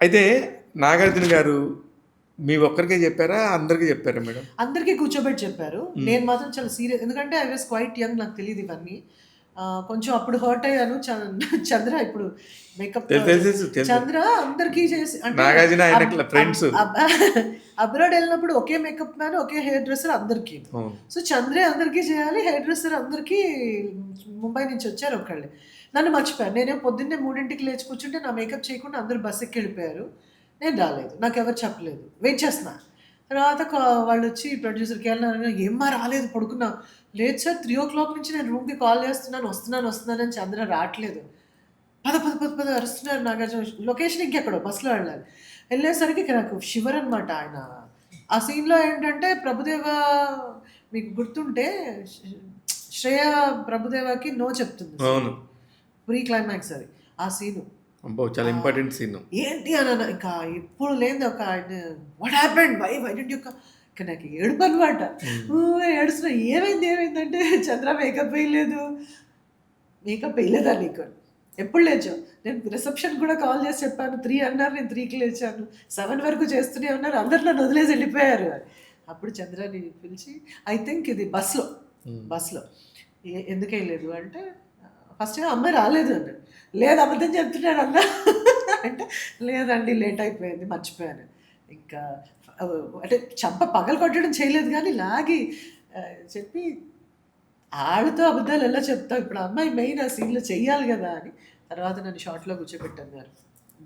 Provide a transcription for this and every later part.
అయితే నాగార్జున గారు మీ ఒక్కరికే చెప్పారా? అందరికీ చెప్పారా మేడం? అందరికీ కూర్చోబెట్టి చెప్పారు. నేను మాత్రం చాలా సీరియస్, ఎందుకంటే ఐ వాస్ క్వైట్ యంగ్, నాకు తెలీదు ఇవన్నీ. కొంచెం అప్పుడు హర్ట్ అయ్యాను. చంద్ర ఇప్పుడు మేకప్ తెలుసు. చంద్ర అందరికీ చేసి అంటే నాగార్జున ఆయన ఇట్లా ఫ్రెండ్స్. అబ్రాడ్ వెళ్ళినప్పుడు ఒకే మేకప్ మ్యాన్, ఒకే హెయిర్ డ్రెస్సర్ అందరికీ. సో చంద్రే అందరికీ చేయాలి, హెయిర్ డ్రెస్సర్ అందరికీ. ముంబై నుంచి వచ్చారు ఒకళ్ళే, నన్ను మర్చిపోయారు. నేనే పొద్దున్నే 3ంటికి లేచి కూర్చుంటే నా మేకప్ చేయకుండా అందరూ బస్ ఎక్కి వెళ్ళిపోయారు. నేను రాలేదు, నాకు ఎవరు చెప్పలేదు, వెయిట్ చేస్తున్నా. తర్వాత వాళ్ళు వచ్చి ప్రొడ్యూసర్కి వెళ్ళినారు, ఏమ్మా రాలేదు, పడుకున్నా. లేదు సార్, 3 నుంచి నేను రూమ్కి కాల్ చేస్తున్నాను, వస్తున్నానని చంద్ర రావట్లేదు. పద పద పద పద అరుస్తున్నారు నాగార్జున. లొకేషన్ ఇంకెక్కడో బస్సులో వెళ్ళాలి. వెళ్ళేసరికి ఇక నాకు షివర్ అనమాట. ఆయన ఆ సీన్లో ఏంటంటే ప్రభుదేవ, మీకు గుర్తుంటే శ్రేయ ప్రభుదేవకి నో చెప్తుంది. అవును, ప్రీ క్లైమాక్స్ అది ఆ సీను. అబ్బో చాలా ఇంపార్టెంట్ సీన్. ఏంటి అని ఇంకా ఎప్పుడు లేని ఒక what happened why didn't you ఇంకా నాకు ఏడుపు అనమాట. ఏడుస్తున్నా, ఏమైందంటే చంద్ర మేకప్ వేయలేదు. మేకప్ వేయలేదా నీకు? ఎప్పుడు లేచావు? నేను రిసెప్షన్ కూడా కాల్ చేసి చెప్పాను, 3 అన్నారు, నేను 3కి లేచాను. 7 వరకు చేస్తూనే ఉన్నారు, అందరు నన్ను వదిలేసి వెళ్ళిపోయారు. అప్పుడు చంద్రాని పిలిచి, ఐ థింక్ ఇది బస్లో ఎందుకు వేయలేదు అంటే, ఫస్ట్ అమ్మాయి రాలేదు అన్నాడు. లేదు, అబద్ధం చెప్తున్నాడు అన్న అంటే, లేదండి లేట్ అయిపోయింది, మర్చిపోయాను. ఇంకా అంటే చంప పగలు కొట్టడం చేయలేదు, కానీ లాగి చెప్పి ఆళ్ళతో అబద్ధాలు ఎలా చెప్తావు, ఇప్పుడు అమ్మాయి మెయిన్ ఆ సీన్లో చెయ్యాలి కదా అని. తర్వాత నన్ను షార్ట్లో కూర్చోబెట్టారు.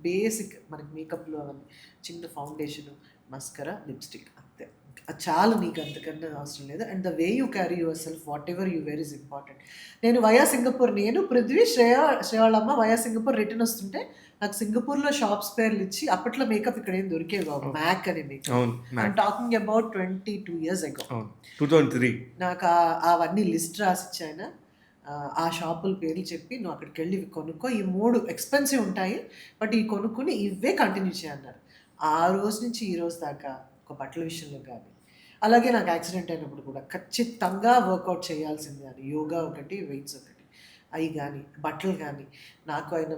బేసిక్ మనకి మేకప్లో అవన్నీ, చిన్న ఫౌండేషను, మస్కరా, లిప్స్టిక్, అంతే. అది చాలు, నీకు అంతకన్నా అవసరం లేదు. And the way you carry your self, what ever you where is important. నేను వయా సింగపూర్, నేను పృథ్వీ, శ్రేయ వాళ్ళమ్మ వయా సింగపూర్ రిటర్న్ వస్తుంటే నాకు సింగపూర్లో షాప్స్ పేర్లు ఇచ్చి, అప్పట్లో మేకప్ ఇక్కడ ఏం దొరికేవి కావు, మ్యాక్ అని makeup. I'm talking about 22 years ago. 2003. నాకు అవన్నీ లిస్ట్ రాసిచ్చి ఆయన, ఆ షాపుల పేర్లు చెప్పి, నువ్వు అక్కడికి వెళ్ళి ఇవి కొనుక్కో, ఈ 3 ఎక్స్పెన్సివ్ ఉంటాయి, బట్ ఈ కొనుక్కుని ఇవే కంటిన్యూ చేయన్నారు. ఆ రోజు నుంచి ఈ రోజు దాకా ఒక బట్టల విషయంలో కానీ, అలాగే నాకు యాక్సిడెంట్ అయినప్పుడు కూడా ఖచ్చితంగా వర్కౌట్ చేయాల్సిందే అని, యోగా ఒకటి, వెయిట్స్ ఒకటి, అవి కానీ బట్టలు కానీ, నాకు ఆయన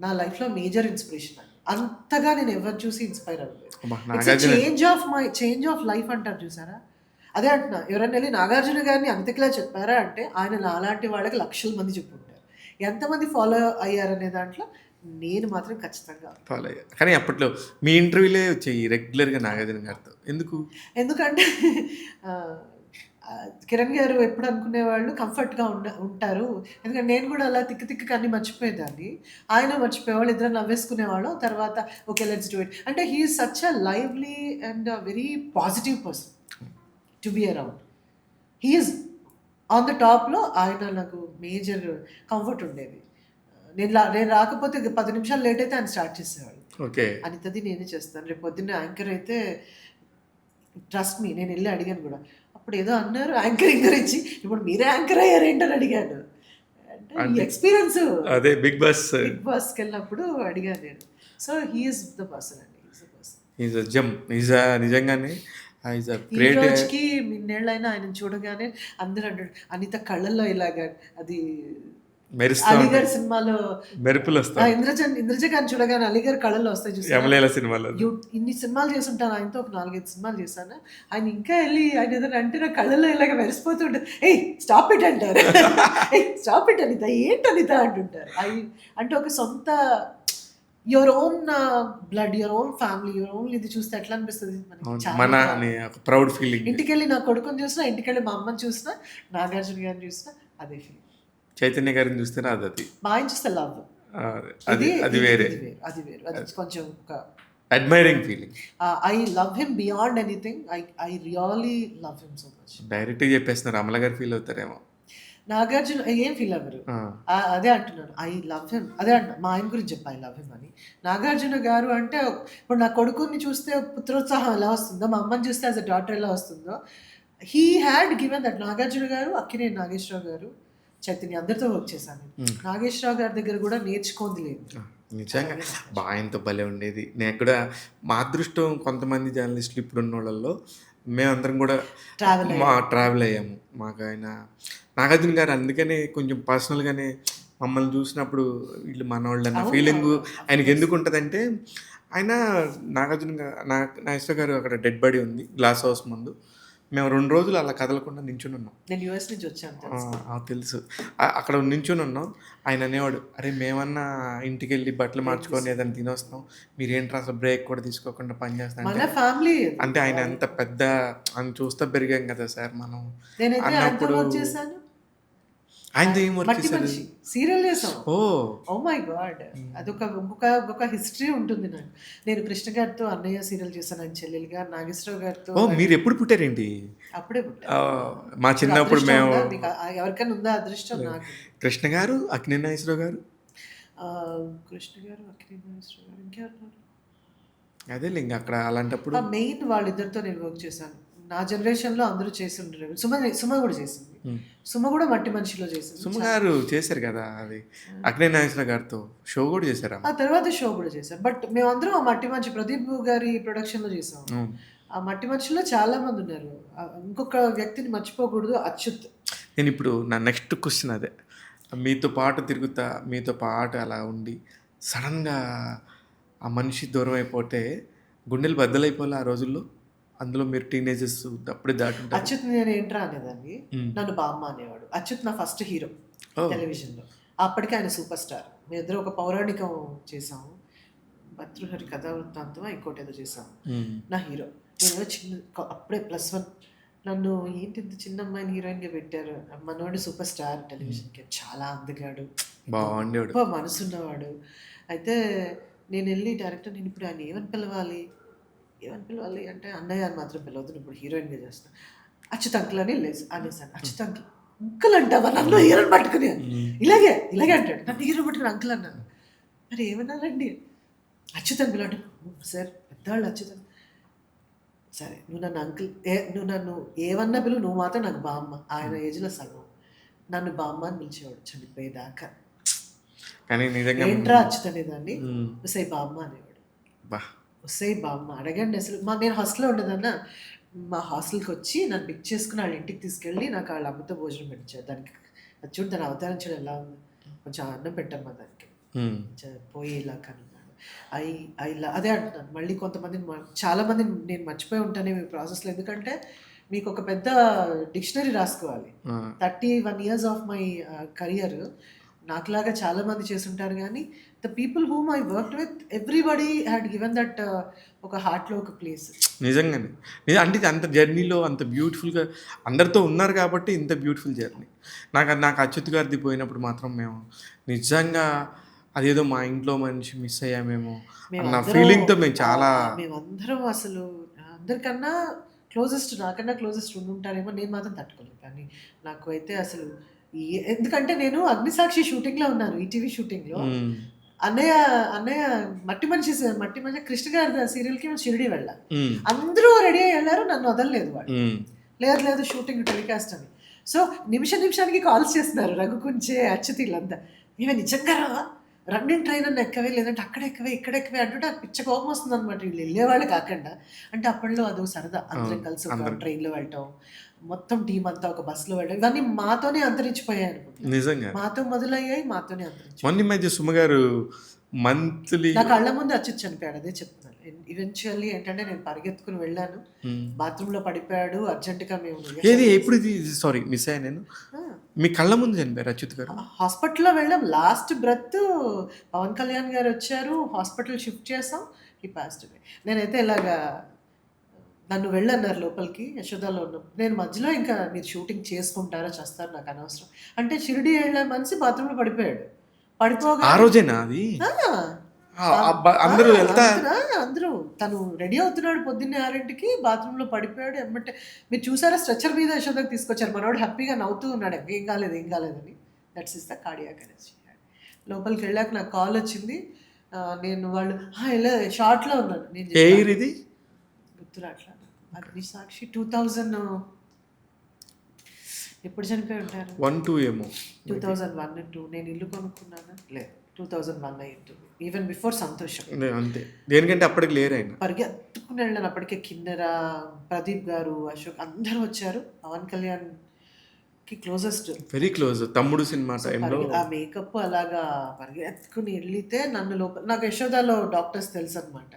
నా లైఫ్లో మేజర్ ఇన్స్పిరేషన్. అని అంతగా నేను ఎవరు చూసి ఇన్స్పైర్ అవ్వలేదు. చేంజ్ ఆఫ్ లైఫ్ అంటారు చూసారా, అదే అంటున్నా. ఎవరైనా వెళ్ళి నాగార్జున గారిని అంతకిలా చెప్పారా అంటే, ఆయన అలాంటి వాళ్ళకి లక్షల మంది చెప్పుంటారు. ఎంతమంది ఫాలో అయ్యారనే దాంట్లో నేను మాత్రం ఖచ్చితంగా ఫాలో అయ్యారు. కానీ అప్పట్లో మీ ఇంటర్వ్యూలే వచ్చాయి రెగ్యులర్గా నాగార్జున గారితో, ఎందుకంటే కిరణ్ గారు ఎప్పుడు అనుకునేవాళ్ళు కంఫర్ట్గా ఉంటారు. ఎందుకంటే నేను కూడా అలా తిక్కి అన్నీ మర్చిపోయేదాన్ని, ఆయన మర్చిపోయేవాళ్ళు, ఇద్దరు నవ్వేసుకునేవాళ్ళు. తర్వాత ఓకే లెట్స్ డూ ఇట్ అంటే, he is such a lively and very positive person to be around. He is on the టాప్లో. ఆయన నాకు మేజర్ కంఫర్ట్ ఉండేది. నేను రాకపోతే 10 నిమిషాలు లేట్ అయితే ఆయన స్టార్ట్ చేసేవాళ్ళు. ఓకే, అనితది నేనే చేస్తాను, రేపు పొద్దున్న యాంకర్ అయితే ట్రస్ట్ మీ, నేను వెళ్ళి అడిగాను కూడా. అప్పుడు ఏదో అన్నారు యాంకరింగ్ గురించి, ఇప్పుడు మీరే యాంకర్ అయ్యారు ఏంటని అడిగాను. అంటే ఎక్స్పీరియన్స్ అదే బిగ్ బాస్కి వెళ్ళినప్పుడు అడిగాను నేను. సో హీఈస్ ద పర్సన్ అండి, నిజంగానే ఈ రోజుకి ఇన్నేళ్ళైనా ఆయన చూడగానే అందరూ అంటాడు, అనిత కళ్ళల్లో ఇలాగా అది అలీగర్ సినిమాలో మెరుపులు వస్తాయి, ఇంద్రజ గారిని చూడగానే అలీగర్ కళ్ళల్లో వస్తాయి చూసాను. సినిమాలో ఇన్ని సినిమాలు చేసి ఉంటాను, ఆయనతో ఒక 4-5 సినిమాలు చేశాను. ఆయన ఇంకా వెళ్ళి ఆయన ఏదైనా అంటే నా కళ్ళల్లో ఇలాగ మెరిసిపోతుంటారు. ఏయ్ స్టాప్ ఇట్ అంటారు. స్టాప్ ఇట్ అనిత, ఏంటి అనిత అంటుంటారు. అంటే ఒక సొంత your own blood, your own family, your own ఇది చూస్తే ఎట్లా అనిపిస్తుంది ప్రౌడ్ ఫీలింగ్. ఇంటికి వెళ్ళి నా కొడుకుని చూసినా, ఇంటికి వెళ్ళి మా అమ్మని చూసినా, నాగార్జున గారిని చూసినా అదే ఫీలింగ్. చైతన్య గారిని చూస్తేనే అది మా ఆయన చూస్తే లవ్, అది వేరే, అది కొంచెం ఒక admiring feeling. I love him beyond anything. I really love him so much. డైరెక్ట్గా చెప్పేస్తున్నారు, అమల గారు ఫీల్ అవుతారేమో. నాగార్జున ఏం ఫీల్ అవ్వరు, అదే అంటున్నాను. ఐ లవ్ హిమ్, అదే అంటున్నా, మా ఆయన గురించి చెప్పా ఐ లవ్ హిమ్ అని. నాగార్జున గారు అంటే, ఇప్పుడు నా కొడుకుని చూస్తే పుత్రోత్సాహం ఎలా వస్తుందో, మా అమ్మని చూస్తే యాజ్ అ డాటర్ ఎలా వస్తుందో, he had given that. Nagarjuna గారు, అక్కినేని నాగేశ్వరరావు గారు, చైతన్య అందరితో వర్క్ చేశాను. నాగేశ్వరరావు గారి దగ్గర కూడా నేర్చుకోంది లేదు. నిజంగా ఆయనతో భలే ఉండేది. నేను కూడా మా అదృష్టం, కొంతమంది జర్నలిస్టులు ఇప్పుడు ఉన్న వాళ్ళల్లో మేమందరం కూడా ట్రావెల్ అయ్యాము. మాకు ఆయన నాగార్జున గారు అందుకనే కొంచెం పర్సనల్గానే మమ్మల్ని చూసినప్పుడు వీళ్ళు మనవాళ్ళు అన్న ఫీలింగ్ ఆయనకి ఎందుకు ఉంటుందంటే, ఆయన నాగార్జున నాగేశ్వర గారు అక్కడ డెడ్ బాడీ ఉంది గ్లాస్ హౌస్ ముందు. మేము 2 రోజులు అలా కదలకుండా నించొని ఉన్నాం. నేను యూఎస్ నుంచి వచ్చాను తెలుసు. తెలుసు. అక్కడ నించొని ఉన్నాం. ఆయన అనేవాడు, "అరే మేమన్నా ఇంటికెళ్ళి బట్టలు మార్చుకొని ఏదైనా తినొస్తాం. మీరేంట్రా అసలు బ్రేక్ కూడా తీసుకోకుండా పని చేస్తా" మన అంటే ఫ్యామిలీ అంటే ఆయన ఎంత పెద్ద ఆయన చూస్తా పెరిగాం కదా సార్ మనం. నేనైతే ఆయనతో అన్నప్పుడు వర్క్ చేశాను. ఆయనతో ఏం వర్క్ మట్టి చేశారు? మనిషి సీరియల్ చేసాం. ఓ ఓ మై గాడ్, అదొక ఒక హిస్టరీ ఉంటుంది నాకు. నేను కృష్ణ గారితో అన్నయ్య సీరియల్ చేశాను, ఆయన చెల్లెలుగా. నాగేశ్వరరావు గారితో ఓ మీరు ఎప్పుడు పుట్టారేంటి? అప్పుడే పుట్టా. మా చిన్నప్పుడు అదృష్టం మేము ఉందా? మీకు ఎవరికైనా ఉందా అదృష్టం? నాకు కృష్ణ గారు, అక్కినేని నాగేశ్వరరావు గారు, కృష్ణ గారు, అక్కినేని నాగేశ్వరరావు గారు, ఇంకెవరు? అదే ఇంక అక్కడ అలాంటప్పుడు మెయిన్ వాళ్ళిద్దరితో నేను వర్క్ చేశాను. నా జనరేషన్లో అందరూ చేసి ఉండరు. సుమ కూడా చేసింది. సుమ కూడా మట్టి మనిషిలో చేసింది. సుమ గారు చేశారు కదా అది, అక్కినేని నాగేశ్వరరావు గారితో షో కూడా చేశారా? ఆ తర్వాత షో కూడా చేశాం. బట్ మేమందరం ఆ మట్టి మనిషి ప్రదీప్ గారి ప్రొడక్షన్లో చేసాం. ఆ మట్టి మనిషిలో చాలా మంది ఉన్నారు. ఇంకొక వ్యక్తిని మర్చిపోకూడదు, అచ్యుత్. నేను ఇప్పుడు నా నెక్స్ట్ క్వశ్చన్ అదే. మీతో పాటు తిరుగుతా, మీతో పాటు అలా ఉండి సడన్గా ఆ మనిషి దూరం అయిపోతే గుండెలు బద్దలైపోలే ఆ రోజుల్లో? అందులో మీరు టీనేజర్స్ అప్పుడే దాటుంటారు. అచ్యుత్ నేను ఏంట్రా అనేదాన్ని, నన్ను బామ్మ అనేవాడు. అచ్యుత్ నా ఫస్ట్ హీరో టెలివిజన్లో. అప్పటికే ఆయన సూపర్ స్టార్. మేము ఇద్దరు ఒక పౌరాణికం చేసాము, భర్తృహరి కథా వృత్తాంతం ఇంకోటి ఏదో చేసాము. నా హీరో నేను అప్పుడే +1. నన్ను ఏంటి ఇంత చిన్న అమ్మాయిని హీరోయిన్గా పెట్టారు. మనోడు సూపర్ స్టార్ టెలివిజన్కి, చాలా అందగాడు, బాగుండేవాడు, గొప్ప మనసున్నవాడు. అయితే నేను వెళ్ళి డైరెక్టర్, నేను ఇప్పుడు ఆయన ఏమని పిలవాలి అంటే, అన్నయ్య అని మాత్రం పిలవద్దు, ఇప్పుడు హీరోయిన్గా చేస్తాను. అచ్యుత్ అంకుల్ అని అనేసాను. అచ్యుత్ అంకుల్ అంటావా నన్ను హీరోని పట్టుకుని? ఇలాగే అంటాడు. నన్ను హీరో పట్టుకుని అంకుల్ అన్నాను. మరి ఏమన్నారండి? అచ్యుత్ అంకుల్ అంటే, సార్ పెద్దవాళ్ళు అచ్యుత్ అంకుల్. సరే నువ్వు నన్ను అంకుల్, నువ్వు నన్ను ఏమన్నా పిలువు, నువ్వు మాత్రం నాకు బామ్మ. ఆయన ఏజ్లో సగం నన్ను బామ్మ అని పిలిచేవాడు చనిపోయేదాకా. కానీ నిజంగా ఏంట్రా అచ్యుత్ అనేదాన్ని, ఉసై బామ్మ అనేవాడు. బా ఉసై బామ్మ అడగండి అసలు. నేను హాస్టల్లో ఉండేదన్న, మా హాస్టల్కి వచ్చి నన్ను పిక్ చేసుకుని వాళ్ళ ఇంటికి తీసుకెళ్ళి నాకు వాళ్ళ అమ్మతో భోజనం పెట్టించారు. దానికి అది చూడు, దాని అవతారం చూడు ఎలా ఉంది. కొంచెం అన్నం పెట్టమ్మా దానికి, పోయి ఇలా కనున్నాడు. అదే అంటున్నాను. మళ్ళీ కొంతమంది, చాలామంది నేను మర్చిపోయి ఉంటాను ఈ ప్రాసెస్లో. ఎందుకంటే మీకు ఒక పెద్ద డిక్షనరీ రాసుకోవాలి. 31 years ఆఫ్ మై కెరియర్ నాకులాగా చాలామంది చేస్తుంటారు. కానీ the people whom I worked with, everybody had given that ఒక హార్ట్లో ఒక ప్లేస్. నిజంగానే అంటే ఇది అంత జర్నీలో అంత బ్యూటిఫుల్గా అందరితో ఉన్నారు కాబట్టి ఇంత బ్యూటిఫుల్ జర్నీ. నాకు అచ్యుత్ గారిది పోయినప్పుడు మాత్రం మేము నిజంగా అదేదో మా ఇంట్లో మనిషి మిస్ అయ్యామేమో అన్న ఫీలింగ్తో మేము చాలా, మేమందరం అసలు అందరికన్నా క్లోజెస్ట్, నాకన్నా క్లోజెస్ట్ ఉండుంటారేమో. నేను మాత్రం తట్టుకోలేదు. కానీ నాకు అయితే అసలు ఎందుకంటే నేను అగ్నిసాక్షి షూటింగ్లో ఉన్నాను, ఈటీవీ షూటింగ్లో. అన్నయ్య మట్టి మనిషి కృష్ణ గారి సీరియల్కి మేము షిరిడి వెళ్ళాం. అందరూ రెడీ అయ్యి వెళ్ళారు, నన్ను వదలలేదు వాళ్ళు. లేదు షూటింగ్ టెలికాస్ట్ అని. సో నిమిషానికి కాల్స్ చేస్తున్నారు, రఘుకుంచే, అచ్యుత్, వీళ్ళంతా. ఇవే నిజంగా రన్నింగ్ ట్రైన్ అని ఎక్కవే, లేదంటే అక్కడ ఎక్కవే ఇక్కడ ఎక్కవే అంటుంటే నాకు పిచ్చ కోపం వస్తుంది అనమాట. వీళ్ళు వెళ్ళేవాళ్ళు కాకుండా. అంటే అప్పట్లో అదో సరదా, అందరం కలిసి ఒక ట్రైన్లో వెళ్ళటం, మొత్తం టీం అంతా ఒక బస్సులో వెళ్ళడం, ఇవన్నీ మాతోనే అంతరించిపోయాయి అనుకుంటా. నిజంగా మాతో మొదలయ్యాయి, మాతోనే అంతరించిపోయాయి. మొన్న మధ్య సుమగారు మంత్లీ నా కళ్ళ ముందు అచ్యుత్ చనిపోయాడు. అదే చెప్తున్నాను. ఈవెన్చువల్లీ ఏంటంటే నేను పరిగెత్తుకుని వెళ్ళాను, బాత్రూంలో పడిపోయాడు. అర్జెంటుగా మేము ఎప్పుడు ఇది సారీ మిస్ అయ్యా నేను. మీ కళ్ళ ముందు చనిపోయారు అచ్యుత్ గారు? హాస్పిటల్లో వెళ్ళాం. లాస్ట్ బ్రెత్ పవన్ కళ్యాణ్ గారు వచ్చారు, హాస్పిటల్ షిఫ్ట్ చేసాం, ఈ పాస్ట్ అవే. నేనైతే ఇలాగా నన్ను వెళ్ళన్నారు లోపలికి, యశోదాలో ఉన్నాం. నేను మధ్యలో ఇంకా మీరు షూటింగ్ చేసుకుంటారా చేస్తారు నాకు అనవసరం అంటే, షిరిడి వెళ్ళే మనిషి బాత్రూంలో పడిపోయాడు. పడిపోగా ఆ రోజేనా అది? అందరూ అందరూ తను రెడీ అవుతున్నాడు పొద్దున్నే 6ంటికి, బాత్రూంలో పడిపోయాడు. ఎమ్మటే మీరు చూసారా, స్ట్రెచ్చర్ మీద యశోదకి తీసుకొచ్చారు. మనోడు హ్యాపీగా నవ్వుతూ ఉన్నాడు, ఏం కాలేదని. That's is the cardiac arrest. లోపలికి వెళ్ళాక నాకు కాల్ వచ్చింది. నేను వాళ్ళు ఇలా షార్ట్లో ఉన్నాను. నేను ఇది గుర్తురాట్లా. అగ్నిసాక్షి 2000 ఎప్పుడు చనిపోయి ఉంటారు? 1-2 ఏమో. 2001 2. నేను ఇల్లు కొనుక్కున్నాను, లేదు 2001 అయి ఉంటుంది. ఈవెన్ బిఫోర్ సంతోషం. అంతే, దేనికంటే అప్పటికి లేరు ఆయన. పరిగెత్తుకుని వెళ్ళాను. అప్పటికే కిన్నెర, ప్రదీప్ గారు, అశోక్ అందరూ వచ్చారు. పవన్ కళ్యాణ్ నాకి క్లోజెస్ట్. Very close. 'తమ్ముడు' సినిమా సో, టైంలో ఆ మేకప్ అలాగా పరిగెత్తుకుని ఎళ్ళితే నన్ను లోపల నాకు యశోదాలో డాక్టర్స్ తెలుసనమాట.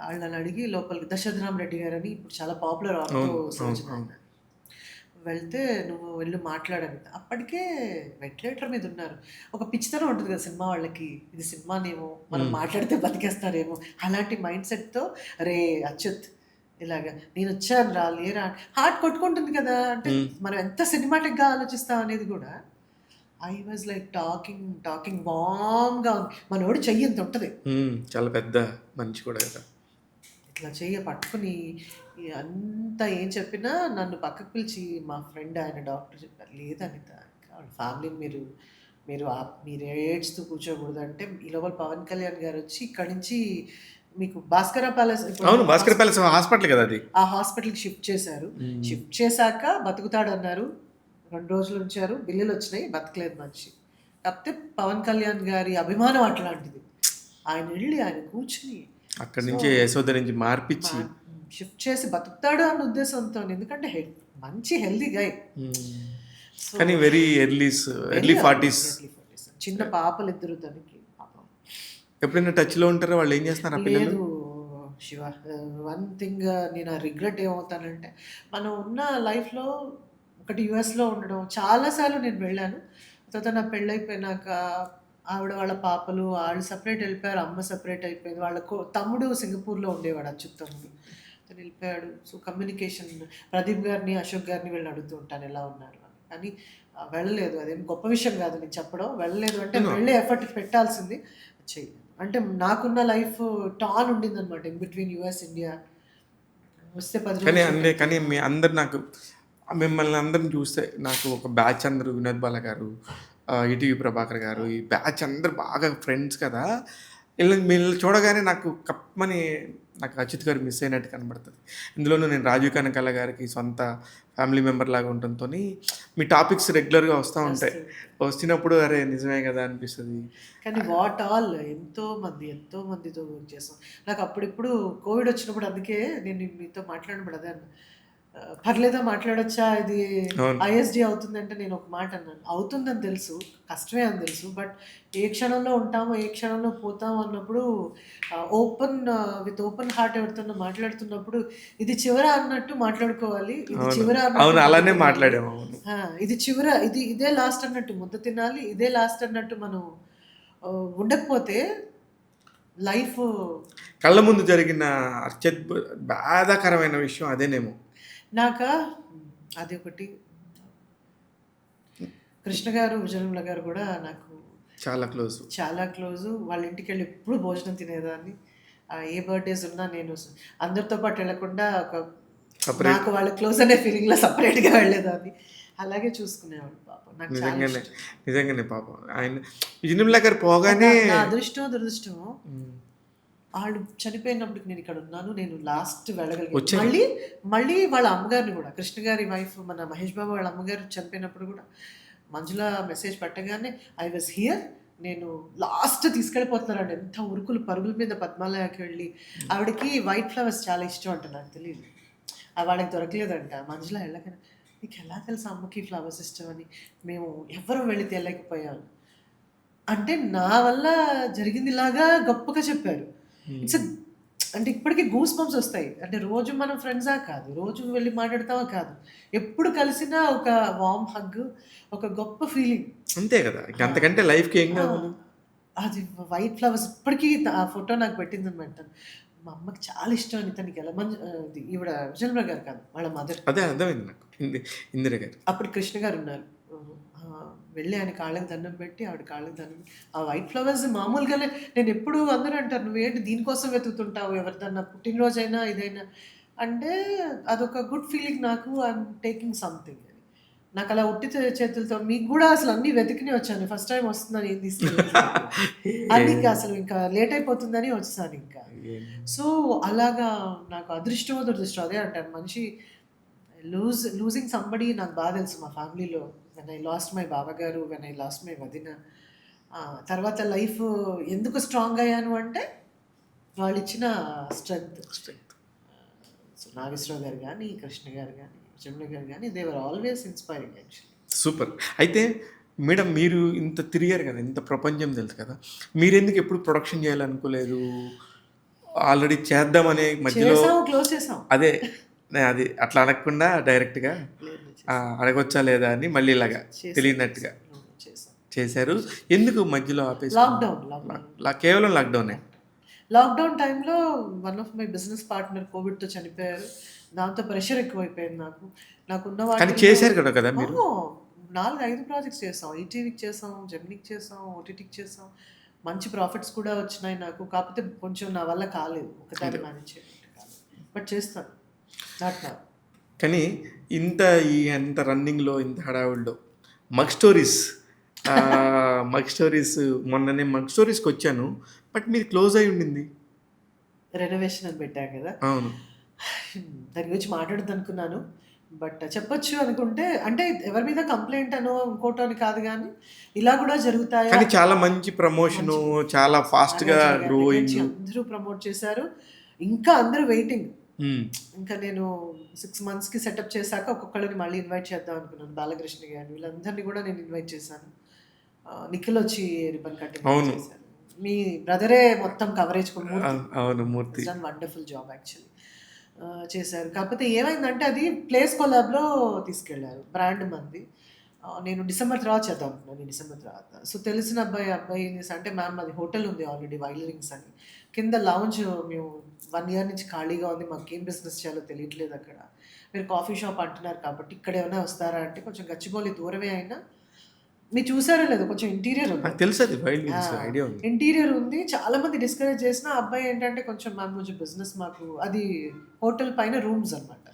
ఆళ్ళని అడిగి లోపలికి దశరథరామ్ రెడ్డి గారని ఇప్పుడు చాలా పాపులర్ ఆర్థో అవును. అవును. సర్జన్ అవును. ఆయన. వెళ్తే "నువ్వు వెళ్లి మాట్లాడని." అప్పటికే వెంటిలేటర్ మీద ఉన్నారు. ఒక పిచ్చితనం ఉంటుంది కదా సినిమా వాళ్ళకి. ఇది సినిమానేమో, మనం మాట్లాడితే బతికేస్తారేమో అలాంటి మైండ్ సెట్‌తో "అరే అచ్యుత్ ఇలాగ నేనొచ్చానురా లేరా" హార్ట్ కొట్టుకుంటుంది కదా! అంటే మనం ఎంత సినిమాటిక్‌గా ఆలోచిస్తాం అనేది కూడా ఐ వాజ్ లైక్ టాకింగ్ వార్మ్‌గా ఉంది. మనోడి చెయ్యి ఇంత ఉంటది. చాలా పెద్ద మనిషి కూడా కదా! ఇట్లా చెయ్యి పట్టుకుని అంతా ఏం చెప్పినా నన్ను పక్కకు పిలిచి మా ఫ్రెండ్ ఆయన డాక్టర్ చెప్పారు. "లేదు అనిత వాళ్ళ ఫ్యామిలీని మీరు మీరు మీరు ఏడ్చుతూ కూర్చోకూడదు" అంటే ఈ లోపల పవన్ కళ్యాణ్ గారు వచ్చి ఇక్కడి నుంచి మీకు భాస్కర ప్యాలెస్ ఇప్పుడు అవును. 'భాస్కర్ ప్యాలెస్' హాస్పిటల్ కదా అది. ఆ హాస్పిటల్‌కి షిఫ్ట్ చేశారు. షిఫ్ట్ చేశాక బతుకుతాడన్నారు. 2 రోజులు ఉంచారు. బిల్లులొచ్చినాయి. బతకలేదు మనిషి. కాకపోతే పవన్ కళ్యాణ్ గారి అభిమానం అట్లాంటిది. ఆయన కూర్చొని అక్కడి సో, నుంచి యశోద నుంచి మార్పిచ్చి షిఫ్ట్ చేసి బతుకుతాడు అన్న ఉద్దేశంతోని. ఎందుకంటే మంచి హెల్తీ గై. సో, కానీ very early very 40s. Early 40s. చిన్న పాపలిద్దరు తనకి పాపం. ఎప్పుడైనా టచ్‌లో ఉంటారా? వాళ్ళు ఏం చేస్తున్నారు ఆ పిల్లలు? లేదు శివ. వన్ థింగ్ నేను రిగ్రెట్ ఏమవుతానంటే, మనం ఉన్న లైఫ్‌లో ఒకటి యూఎస్‌లో ఉండడం చాలా సార్లు నేను వెళ్ళాను. తర్వాత నా పెళ్ళైపోయినాక ఆవిడ వాళ్ళ పాపలు ఆళ్ళు సెపరేట్ వెళ్ళిపోయారు. అమ్మ సెపరేట్ అయిపోయింది. వాళ్ళ తమ్ముడు సింగపూర్‌లో ఉండేవాడు అచ్యుత్ తమ్ముడు. తను వెళ్ళిపోయాడు. సో, కమ్యూనికేషన్ ప్రదీప్ గారిని, అశోక్ గారిని వీళ్ళని అడుగుతూ ఉంటాను ఎలా ఉన్నారు అని. కానీ వెళ్ళలేదు. అదేం గొప్ప విషయం కాదు నేను చెప్పడం. వెళ్ళలేదు అంటే వెళ్ళే ఎఫర్ట్ పెట్టాల్సింది చెయ్యలేదు. అంటే నాకున్న లైఫ్ టాన్ ఉండిందనమాట ఇన్ బిట్వీన్ యూఎస్, ఇండియా. వస్తే 10 కానీ రోజులు కానీ మీ అందరు నాకు మిమ్మల్ని అందరిని చూస్తే నాకు ఒక బ్యాచ్ అందరూ వినోద్ బాల గారు, ఈటీవీ ప్రభాకర్ గారు, ఈ బ్యాచ్ అందరూ బాగా ఫ్రెండ్స్ కదా! వీళ్ళని చూడగానే నాకు కప్పమని నాకు అచ్యుత్ గారు మిస్ అయినట్టు కనబడుతుంది. ఇందులోనూ నేను రాజీవ్ కనకాల గారికి సొంత ఫ్యామిలీ మెంబర్ లాగా ఉండటంతోని మీ టాపిక్స్ రెగ్యులర్‌గా వస్తూ ఉంటాయి. వచ్చినప్పుడు అరే నిజమే కదా అనిపిస్తది. కానీ వాట్ ఆల్ ఎంతో మందితో వర్క్ చేసాం. నాకు అప్పుడిప్పుడు కోవిడ్ వచ్చినప్పుడు అందుకే నేను మీతో మాట్లాడినప్పుడు అదే అన్నా. పర్లేదా మాట్లాడొచ్చా ఇది అవును. ఐఎస్‌డీ అవుతుందంటే నేను ఒక మాట అన్నాను. అవుతుందని తెలుసు. కష్టమే అని తెలుసు. బట్ ఏ క్షణంలో ఉంటామో, ఏ క్షణంలో పోతామో అన్నప్పుడు విత్ ఓపెన్ హార్ట్ ఎవరితోనో మాట్లాడుతున్నప్పుడు ఇది చివర అన్నట్టు మాట్లాడుకోవాలి. ఇది అవును. చివర అన్నట్టు అవును. ముద్ద అలానే తినాలి. మాట్లాడాము. అవును. ఇది చివర ఇదే లాస్ట్ అన్నట్టు ముద్ద తినాలి. ఇదే లాస్ట్ అన్నట్టు మనం ఉండకపోతే లైఫ్ కళ్ళ ముందు జరిగిన బాధాకరమైన విషయం అదేనేమో. నాకా అది ఒకటి. కృష్ణ గారు, విజయనిర్మల గారు కూడా నాకు చాలా క్లోజ్. చాలా క్లోజు. వాళ్ళ ఇంటికెళ్ళి ఎప్పుడు భోజనం తినేదాన్ని. ఏ బర్త్‌డేస్ ఉన్నా నేను అందరితో పాటు వెళ్ళకుండా సెపరేట్. నాకు వాళ్ళు క్లోజ్ అనే ఫీలింగ్‌లో సెపరేట్‌గా వెళ్ళేదాన్ని. అలాగే చూసుకునేవాళ్ళు పాపం. నాకు చాలా నిజంగానే. ఇష్టం. నిజంగానే పాపం. ఆయన విజయనిర్మల గారు పోగానే నా అదృష్టమో, దురదృష్టమో ఆళ్ళు చనిపోయినప్పటికి నేను ఇక్కడ ఉన్నాను. నేను లాస్ట్ వెళ్ళగలిగాను. వచ్చారు. మళ్ళీ వాళ్ళ అమ్మగారిని కూడా కృష్ణ గారి వైఫ్ మన మహేష్ బాబు వాళ్ళ అమ్మగారు చనిపోయినప్పుడు కూడా మంజుల మెసేజ్ పెట్టగానే ఐ వాజ్ హియర్. నేను లాస్ట్ తీసుకెళ్ళిపోతున్నారండి. ఎంత ఉరుకులు పరుగుల మీద పద్మాలయకి వెళ్ళి ఆవిడకి వైట్ ఫ్లవర్స్ చాలా ఇష్టం అంట నాకు తెలీదు. వాళ్ళకి దొరకలేదంట. మంజుల వెళ్ళగానే నీకు ఎలా తెలుసు అమ్మకి ఫ్లవర్స్ ఇష్టం అని. మేము ఎవ్వరం వెళ్ళి తేలేకపోయాం. అంటే నా వల్ల జరిగిందిలాగా గొప్పగా చెప్పారు. ఇట్స్ అంటే ఇప్పటికి గూస్ బంప్స్ వస్తాయి. అంటే రోజు మనం ఫ్రెండ్సా కాదు. రోజు వెళ్ళి మాట్లాడతామా కాదు. ఎప్పుడు కలిసినా ఒక వార్మ్ హగ్, ఒక గొప్ప ఫీలింగ్. అంతే కదా! ఇంక అంతకంటే లైఫ్‌కి ఏం కావాలి? అది వైట్ ఫ్లవర్స్ ఇప్పటికీ ఆ ఫోటో నాకు పెట్టిందనమాట. మా అమ్మకి చాలా ఇష్టం అని తనకి ఎలా ఈవిడ విజయనిర్మల గారు కాదు వాళ్ళ మదర్. అదే అర్థమైంది నాకు. ఇందిర గారు. అప్పుడు కృష్ణ గారు ఉన్నారు. వెళ్ళి ఆయన కాళ్ళకి దండం పెట్టి ఆవిడ కాళ్ళకి దండం పెట్టి ఆ వైట్ ఫ్లవర్స్ మామూలుగానే నేను ఎప్పుడు అందరూ అంటారు నువ్వేంటి దీనికోసం వెతుకుతుంటావు ఎవరిదన్నా పుట్టినరోజైనా ఇదైనా అంటే అదొక గుడ్ ఫీలింగ్ నాకు ఐఎమ్ టేకింగ్ సంథింగ్ అని. నాకు అలా ఉట్టి చేతులతో మీకు కూడా అసలు అన్నీ వెతికినే వచ్చాను. ఫస్ట్ టైం వస్తుందని ఏం తీసుకెళ్ళి అది అసలు ఇంకా లేట్ అయిపోతుందని వచ్చాను ఇంకా. సో అలాగా నాకు అదృష్టమో దురదృష్టం అదే అంటాను మనిషి లూజింగ్ సంబడి నాకు బాగా తెలుసు మా ఫ్యామిలీలో. వెన్ ఐ లాస్ట్ మై బావగారు, వెన్ ఐ లాస్ట్ మై వదిన. తర్వాత లైఫ్ ఎందుకు స్ట్రాంగ్ అయ్యాను అంటే వాళ్ళు ఇచ్చిన స్ట్రెంగ్త్. సో నాగేశ్వరరావు గారు కానీ, కృష్ణ గారు కానీ, జమున గారు కానీ they were always inspiring actually. Super. అయితే మేడం మీరు ఇంత తిరిగారు కదా! ఇంత ప్రపంచం తెలుసు కదా! మీరెందుకు ఎప్పుడు ప్రొడక్షన్ చేయాలనుకోలేదు? ఆల్రెడీ చేద్దామనే మధ్యలో చేసాం, క్లోజ్ చేసాం. అదే అది అట్లా అడగకుండా డైరెక్ట్‌గా లేదు, లేదు, చేసాం. అడగొచ్చా లేదా అని మళ్ళీ ఇలాగా చేసాం, తెలియనట్టుగా చేసాం. చేశారు. ఎందుకు మధ్యలో లాక్డౌన్ కేవలం లాక్‌డౌనే. లాక్డౌన్ టైంలో one of my business partner కోవిడ్తో చనిపోయారు. దాంతో ప్రెషర్ ఎక్కువైపోయింది నాకు. నాకున్న కానీ వాటిల్లో చేశారు కదా మీరు. 4-5 ప్రాజెక్ట్స్ చేసాం. ఈటీవీకి చేసాం, జెమినీకి చేసాం, ఓటీటీకి చేసాం. మంచి ప్రాఫిట్స్ కూడా వచ్చినాయి నాకు. కాకపోతే కొంచెం నా వల్ల కాలేదు ఒకదాన్ని మేనేజ్ చేయడానికి కాలేదు. బట్ చేస్తాను. Not now. కానీ ఎంత రన్నింగ్‌లో, ఇంత హడావుడిలో మగ్ స్టోరీస్ మగ్ స్టోరీస్ మొన్ననే మగ్ స్టోరీస్‌కొచ్చాను. బట్ మీది క్లోజ్ అయ్యి ఉండింది. రెనోవేషన్ అని పెట్టాం కదా! అవును. దాని గురించి మాట్లాడొద్దు అనుకున్నాను. బట్ చెప్పొచ్చు అనుకుంటే అంటే ఎవరి మీద కంప్లెయింట్ అనో, ఇంకోటో అని కాదు గానీ, ఇలా కూడా జరుగుతాయా? కానీ చాలా మంచి ప్రమోషను, చాలా ఫాస్ట్‌గా బాగా జరిగాయి. దగ్గర నుంచి గ్రోయింగ్. అందరూ ప్రమోట్ చేశారు. ఇంకా అందరూ వెయిటింగ్. హ్మ్. ఇంకా నేను 6 మంత్స్‌కి సెటప్ చేశాక ఒక్కొక్కళ్ళని మళ్ళీ ఇన్వైట్ చేద్దాం అనుకున్నాను. బాలకృష్ణ గారిని వీళ్ళందరినీ కూడా నేను ఇన్వైట్ చేశాను. నిఖిల్ వచ్చి రిబ్బన్ కటింగ్ అవును. చేశారు. మీ బ్రదరే మొత్తం కవరేజ్ అవును. Murthy. Done wonderful job actually. చేశారు. కాకపోతే ఏమైందంటే అది ప్లేస్ కొలాబ్‌లో తీసుకెళ్లారు. బ్రాండ్ మంది. నేను డిసెంబర్ తర్వాత చేద్దాం అనుకున్నాను. ఈ డిసెంబర్ తర్వాత. సో తెలిసిన అబ్బాయి ఏం చేశా అంటే మ్యామ్ అది హోటల్ ఉంది ఆల్రెడీ వైలరింగ్స్ అని. కింద లౌంజ్ మేము 1 ఇయర్ నుంచి ఖాళీగా ఉంది. మాకేం బిజినెస్ చేయాలో తెలియట్లేదు అక్కడ. మీరు కాఫీ షాప్ అంటున్నారు కాబట్టి ఇక్కడేమైనా వస్తారా అంటే కొంచెం గచ్చిబౌలి దూరమే అయినా మీరు చూసారో లేదో కొంచెం ఇంటీరియర్ ఉంది. నాకు తెలుసది వైల్డ్ వింగ్స్ ఐడియా ఉంది. ఇంటీరియర్ ఉంది. చాలా మంది డిస్కరేజ్ చేసిన అబ్బాయి ఏంటంటే కొంచెం మ్యామ్ కొంచెం బిజినెస్ మాకు అది హోటల్ పైన రూమ్స్ అనమాట.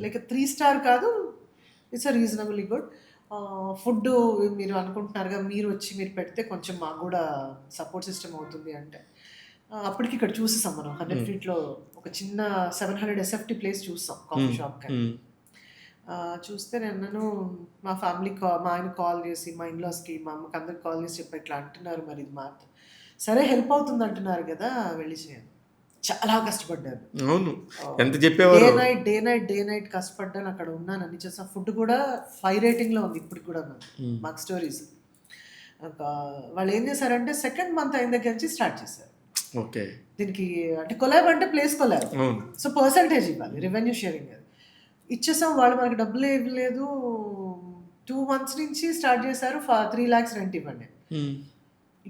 లైక్ 3 స్టార్ కాదు. It's reasonably good. ఫుడ్ మీరు అనుకుంటున్నారుగా మీరు వచ్చి మీరు పెడితే కొంచెం మాకు కూడా సపోర్ట్ సిస్టమ్ అవుతుంది అంటే అప్పటికి ఇక్కడ చూసేసాం మనం 100 ఫీట్లో ఒక చిన్న 700 ఎస్ఎఫ్టీ ప్లేస్ చూస్తాం కాఫీ షాప్ కానీ. చూస్తే నేను మా ఫ్యామిలీ మా ఆయన కాల్ చేసి మా ఇన్లాస్కి మా అమ్మకి అందరికి కాల్ చేసి చెప్పి ఇట్లా అంటున్నారు మరి ఇది మాట సరే హెల్ప్ అవుతుంది అంటున్నారు కదా వెళ్ళి చేయండి. చాలా కష్టపడ్డాను. అవును. ఎంత చెప్పేవారు. డే నైట్ కష్టపడ్డాను. అక్కడ ఉన్నాను అన్ని చేసాను. ఫుడ్ కూడా 5 రేటింగ్లో ఉంది ఇప్పటికి కూడా మాకు స్టోరీస్. వాళ్ళు ఏం చేశారంటే సెకండ్ మంత్ అయిన దగ్గర నుంచి స్టార్ట్ చేశారు. ఓకే. దీనికి అంటే కొలాబ్ అంటే ప్లేస్ కొలాబ్. సో పర్సంటేజ్ ఇవ్వాలి, రెవెన్యూ షేరింగ్ అది ఇచ్చేసాం. వాళ్ళు మనకి డబ్బులు ఇవ్వలేదు. 2 మంత్స్ నుంచి స్టార్ట్ చేశారు. 3 lakhs రెంట్ ఇవ్వండి.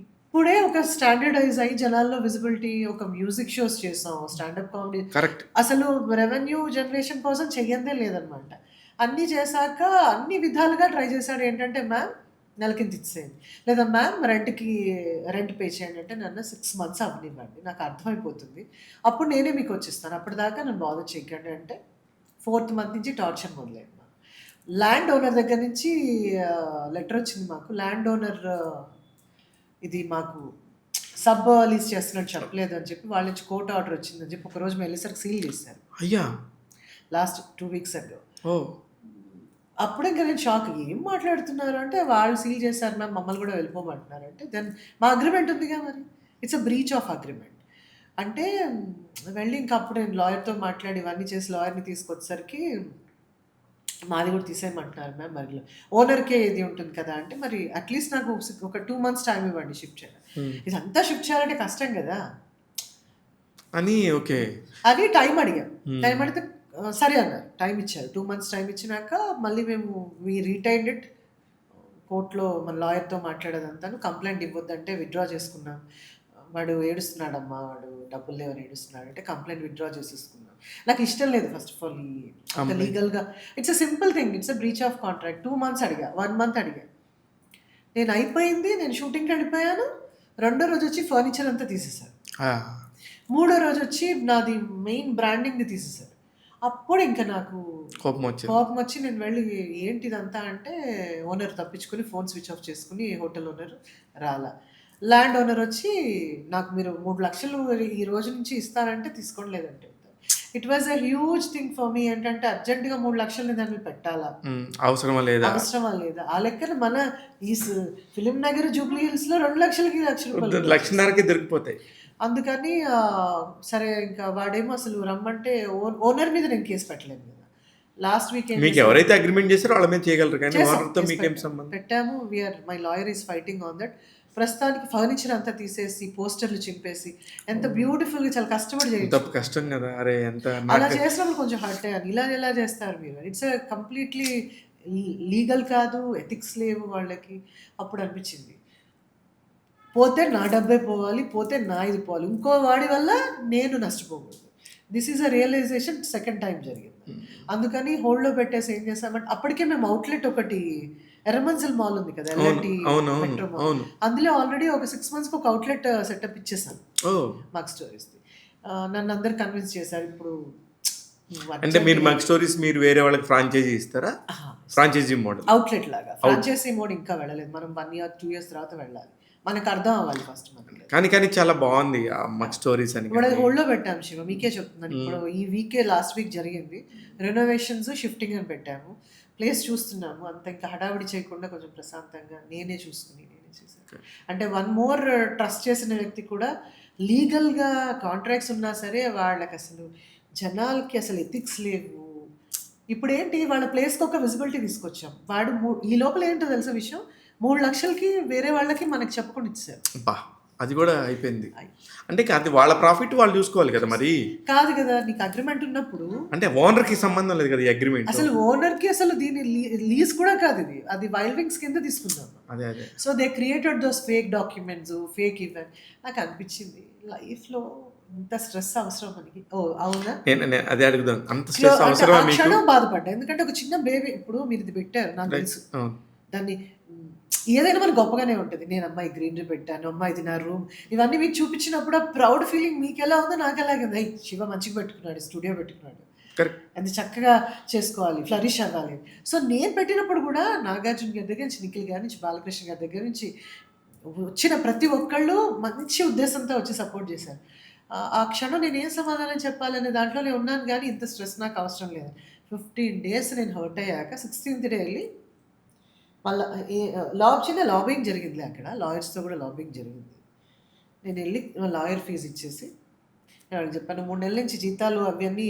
ఇప్పుడే ఒక స్టాండర్డైజ్ అయ్యి జనాల్లో విజిబిలిటీ ఒక మ్యూజిక్ షోస్ చేసాం, స్టాండప్ కామెడీ. కరెక్ట్. అసలు రెవెన్యూ జనరేషన్ కోసం చెయ్యందే లేదనమాట. అన్నీ చేశాక అన్ని విధాలుగా ట్రై చేశాడు. ఏంటంటే మ్యామ్ నెలకింత ఇచ్చేయండి, లేదా మ్యామ్ రెంట్ పే చేయండి అంటే నన్ను 6 months అవ్వనివ్వండి, నాకు అర్థమైపోతుంది, అప్పుడు నేనే మీకు వచ్చేస్తాను, అప్పటిదాకా నన్ను బాధ చేయకండి అంటే 4th month నుంచి టార్చర్ మొదలైంది. ల్యాండ్ ఓనర్ దగ్గర నుంచి లెటర్ వచ్చింది మాకు. ల్యాండ్ ఓనర్ ఇది మాకు సబ్ లీజ్ చేస్తున్నట్టు చెప్పలేదు అని చెప్పి వాళ్ళ నుంచి కోర్ట్ ఆర్డర్ వచ్చిందని చెప్పి ఒకరోజు మేము వెళ్ళేసరికి సీల్ చేశారు. అయ్యా, లాస్ట్ 2 weeks ago. ఓ అప్పుడు ఇంకా నేను షాక్. ఏం మాట్లాడుతున్నారు అంటే వాళ్ళు సీల్ చేశారు మ్యామ్, మమ్మల్ని కూడా వెళ్ళిపోమంటున్నారు అంటే దెన్ మా అగ్రిమెంట్ ఉందిగా మరి it's a breach of agreement అంటే వెళ్ళి ఇంకా అప్పుడు నేను లాయర్తో మాట్లాడి ఇవన్నీ చేసి లాయర్ని తీసుకొచ్చేసరికి మాది కూడా తీసేయమంటున్నారు మ్యామ్, మరి ఓనర్కే ఇది ఉంటుంది కదా అంటే మరి అట్లీస్ట్ నాకు ఒక 2 months టైం ఇవ్వండి షిఫ్ట్ చేయాలి. ఇదంతా షిఫ్ట్ చేయాలంటే కష్టం కదా అని. ఓకే. అది టైం అడిగాం. టైం అడిగితే సరే అన్నారు, టైం ఇచ్చారు. 2 months టైం ఇచ్చినాక మళ్ళీ మేము రీటైన్డ్ ఇట్. కోర్టులో మన లాయర్తో మాట్లాడేదంతాను కంప్లైంట్ ఇవ్వద్దంటే విత్డ్రా చేసుకున్నాం. వాడు ఏడుస్తున్నాడమ్మా, వాడు డబ్బులు లేవని ఏడుస్తున్నాడు అంటే కంప్లైంట్ విత్డ్రా చేసేసుకున్నాం. నాకు ఇష్టం లేదు ఫస్ట్ ఆఫ్ ఆల్ ఈ లీగల్గా. It's a simple thing, it's a breach of contract. 2 months అడిగా, 1 month అడిగా. నేను అయిపోయింది, నేను షూటింగ్కి వెళ్ళిపోయాను. 2వ రోజు వచ్చి ఫర్నిచర్ అంతా తీసేశారు. 3వ రోజు వచ్చి నాది మెయిన్ బ్రాండింగ్ది తీసేశారు. అప్పుడు ఇంకా నాకు కోపం వచ్చి నేను వెళ్ళి ఏంటి ఇదంతా అంటే ఓనర్ తప్పించుకుని ఫోన్ స్విచ్ ఆఫ్ చేసుకుని హోటల్ ఓనర్ రాలా. ల్యాండ్ ఓనర్ వచ్చి నాకు మీరు 3 lakhs ఈ రోజు నుంచి ఇస్తారంటే తీసుకోండి లేదంటే. It was a huge thing for me. ఏంటంటే అర్జెంటుగా 3 lakhs దాన్ని పెట్టాలా, అవసరమా లేదా? ఆ లెక్కన మన ఈ ఫిలిం నగర్ జూబ్లీ హిల్స్లో 2 lakhsకి ₹1,00,000 దొరికిపోతాయి. అందుకని సరే ఇంకా వాడేమో అసలు రమ్మంటే ఓనర్ మీద నేను కేసు పెట్టలేను కదా, లాస్ట్ వీక్ ఏం మీకు ఎవరైతే అగ్రిమెంట్ చేస్తారో వాళ్ళ మీద చేయగలరు కానీ చేసాం, ఓనర్తో చేసి మీకేం పెట్టాం. సంబంధం? పెట్టాము. My lawyer is fighting on that. ప్రస్తుతానికి ఫర్నిచర్ అంతా తీసేసి పోస్టర్లు చింపేసి ఎంత బ్యూటిఫుల్గా చాలా కష్టపడి అంత చేయొచ్చు. కష్టం కదా. అరే ఎంత అలా నాకు చేసినప్పుడు కొంచెం హర్ట్ అయ్యాను. ఇలా ఎలా చేస్తారు మీరు? ఇట్స్ కంప్లీట్లీ లీగల్ కాదు, ఎథిక్స్ లేవు వాళ్ళకి. అప్పుడు అనిపించింది పోతే నా డబ్బే పోవాలి, పోతే నా ఇది పోవాలి, ఇంకో వాడి వల్ల నేను నష్టపోకూడదు. This is a realisation second time జరిగింది. అందుకని హోల్డ్లో పెట్టేసి ఏం చేసామంటే అప్పటికే మేము అవుట్లెట్ ఒకటి ఎర్రమంజిల్ మాల్ ఉంది కదా, ఎల్ఎన్టీ అవును మెట్రో మాల్, అవును అందులో ఆల్రెడీ ఒక 6 monthsకి ఒక అవుట్లెట్ సెటప్ ఇచ్చేసాను ఓ మాకు స్టోరీస్ది. నన్ను అందరు కన్విన్స్ చేశారు. ఇప్పుడు అంటే మీరు మాకు స్టోరీస్ మీరు వేరే వాళ్ళకి ఫ్రాంచైజీ ఇస్తారా? Franchisee model. అవుట్లెట్ లాగా. ఫ్రాంచైజీ మోడ్ ఇంకా వెళ్ళలేదు. మనం 1 year 2 years తర్వాత వెళ్ళాలి. మనకు అర్థం అవ్వాలి ఫస్ట్ మనకి. కానీ చాలా బాగుంది ఆ మాకు స్టోరీస్ అని. ఇప్పుడు అది హోల్డ్లో పెట్టాము శివ, మీకే చెప్తున్నాను. ఇప్పుడు ఈ వీకే లాస్ట్ వీక్ జరిగింది. రెనోవేషన్స్, షిఫ్టింగ్ అని పెట్టాము. ప్లేస్ చూస్తున్నాము. అంత ఇంకా హడావిడి చేయకుండా కొంచెం ప్రశాంతంగా నేనే చూసుకుని నేనే చేశాను. అంటే వన్ మోర్ ట్రస్ట్ చేసిన వ్యక్తి కూడా లీగల్గా కాంట్రాక్ట్స్ ఉన్నా సరే వాళ్ళకి అసలు జనాలకి అసలు ఎథిక్స్ లేవు. ఇప్పుడు ఏంటి వాళ్ళ ప్లేస్కి ఒక విజిబిలిటీ తీసుకొచ్చాం. వాడు ఈ లోపల ఏంటో తెలుసా విషయం, 3 లక్షలకి వేరే వాళ్ళకి మనకి చెప్పకుండా ఇచ్చారు. బా అది కూడా అయిపోయింది. అంటే అది వాళ్ళ ప్రాఫిట్ వాళ్ళు చూసుకోవాలి కదా మరి. కాదు కదా, నీకు అగ్రిమెంట్ ఉన్నప్పుడు అంటే ఓనర్కి సంబంధం లేదు కదా ఈ అగ్రిమెంట్. అసలు ఓనర్కి అసలు దీని లీజ్ కూడా కాదు, ఇది అది వైల్డ్ వింగ్స్ కింద తీసుకున్నాం. అదే so they created those fake documents, fake event. నాకు అనిపించింది లైఫ్లో ఇంత స్ట్రెస్ అవసరం మనకి. ఓ అవునా, నేను అదే అడుగుదాం, అంత స్ట్రెస్ అవసరమా మీకు? క్షణం బాధపడ్డా. ఎందుకంటే ఒక చిన్న బేబీ, ఇప్పుడు మీరు ఇది పెట్టారు నాకు తెలుసు, దాన్ని ఏదైనా మనకు గొప్పగానే ఉంటుంది. నేను అమ్మాయి గ్రీనరీ పెట్టాను, అమ్మాయి ఇది నా రూమ్, ఇవన్నీ మీకు చూపించినప్పుడు ఆ ప్రౌడ్ ఫీలింగ్ మీకు ఎలా ఉందో నాకు అలాగే ఉంది. శివ మంచిగా పెట్టుకున్నాడు, స్టూడియో పెట్టుకున్నాడు, అది చక్కగా చేసుకోవాలి, ఫ్లరిష్ అవ్వాలి. సో నేను పెట్టినప్పుడు కూడా నాగార్జున గారి దగ్గర నుంచి, నిఖిల్ గారి నుంచి, బాలకృష్ణ గారి దగ్గర నుంచి వచ్చిన ప్రతి ఒక్కళ్ళు మంచి ఉద్దేశంతో వచ్చి సపోర్ట్ చేశారు. ఆ క్షణం నేను ఏం సమాధానం చెప్పాలనే దాంట్లోనే ఉన్నాను. కానీ ఇంత స్ట్రెస్ నాకు అవసరం లేదు. 15 days నేను హర్ట్ అయ్యాక 16th day వెళ్ళి మళ్ళీ చిన్న లాబింగ్ జరిగింది అక్కడ, లాయర్స్తో కూడా లాబింగ్ జరిగింది. నేను వెళ్ళి లాయర్ ఫీజు ఇచ్చేసి నేను వాళ్ళకి చెప్పాను, 3 నెలల నుంచి జీతాలు అవన్నీ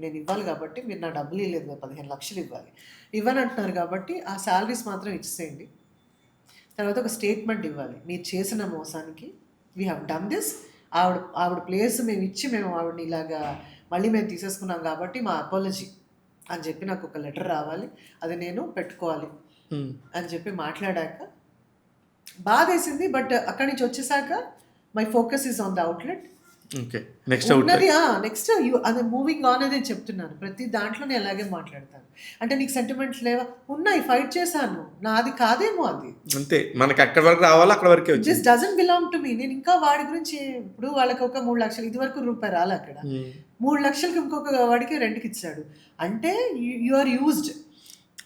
నేను ఇవ్వాలి కాబట్టి మీరు నా డబ్బులు ఇవ్వలేదు, 15 లక్షలు ఇవ్వాలి, ఇవ్వని అంటున్నారు కాబట్టి ఆ శాలరీస్ మాత్రం ఇచ్చేసేయండి. తర్వాత ఒక స్టేట్మెంట్ ఇవ్వాలి, మీరు చేసిన మోసానికి వీ హ్యావ్ డన్ దిస్, ఆవిడ ప్లేస్ మేము ఇచ్చి మేము ఆవిడని ఇలాగా మళ్ళీ మేము తీసేసుకున్నాం కాబట్టి మా అపాలజీ అని చెప్పి నాకు ఒక లెటర్ రావాలి, అది నేను పెట్టుకోవాలి అని చెప్పి మాట్లాడాక బాధేసింది. బట్ అక్కడి నుంచి వచ్చేసాక my focus is on the outlet. Next అదే మూవింగ్ ఆన్ అదే చెప్తున్నాను. ప్రతి దాంట్లో నేను అలాగే మాట్లాడతాను. అంటే నీకు సెంటిమెంట్స్ లేవా? ఉన్నాయి, ఫైట్ చేశాను, నాది కాదేమో అది, అంతే. మనకి అక్కడ వరకు రావాలి, అక్కడ వరకే వచ్చింది. This doesn't belong to me. నేను ఇంకా వాడి గురించి, ఇప్పుడు వాళ్ళకి ఒక 3 లక్షలు, ఇది వరకు రూపాయి రాలే అక్కడ, 3 లక్షలకి ఇంకొక వాడికి రెంట్కి ఇచ్చాడు అంటే యు ఆర్ యూజ్డ్.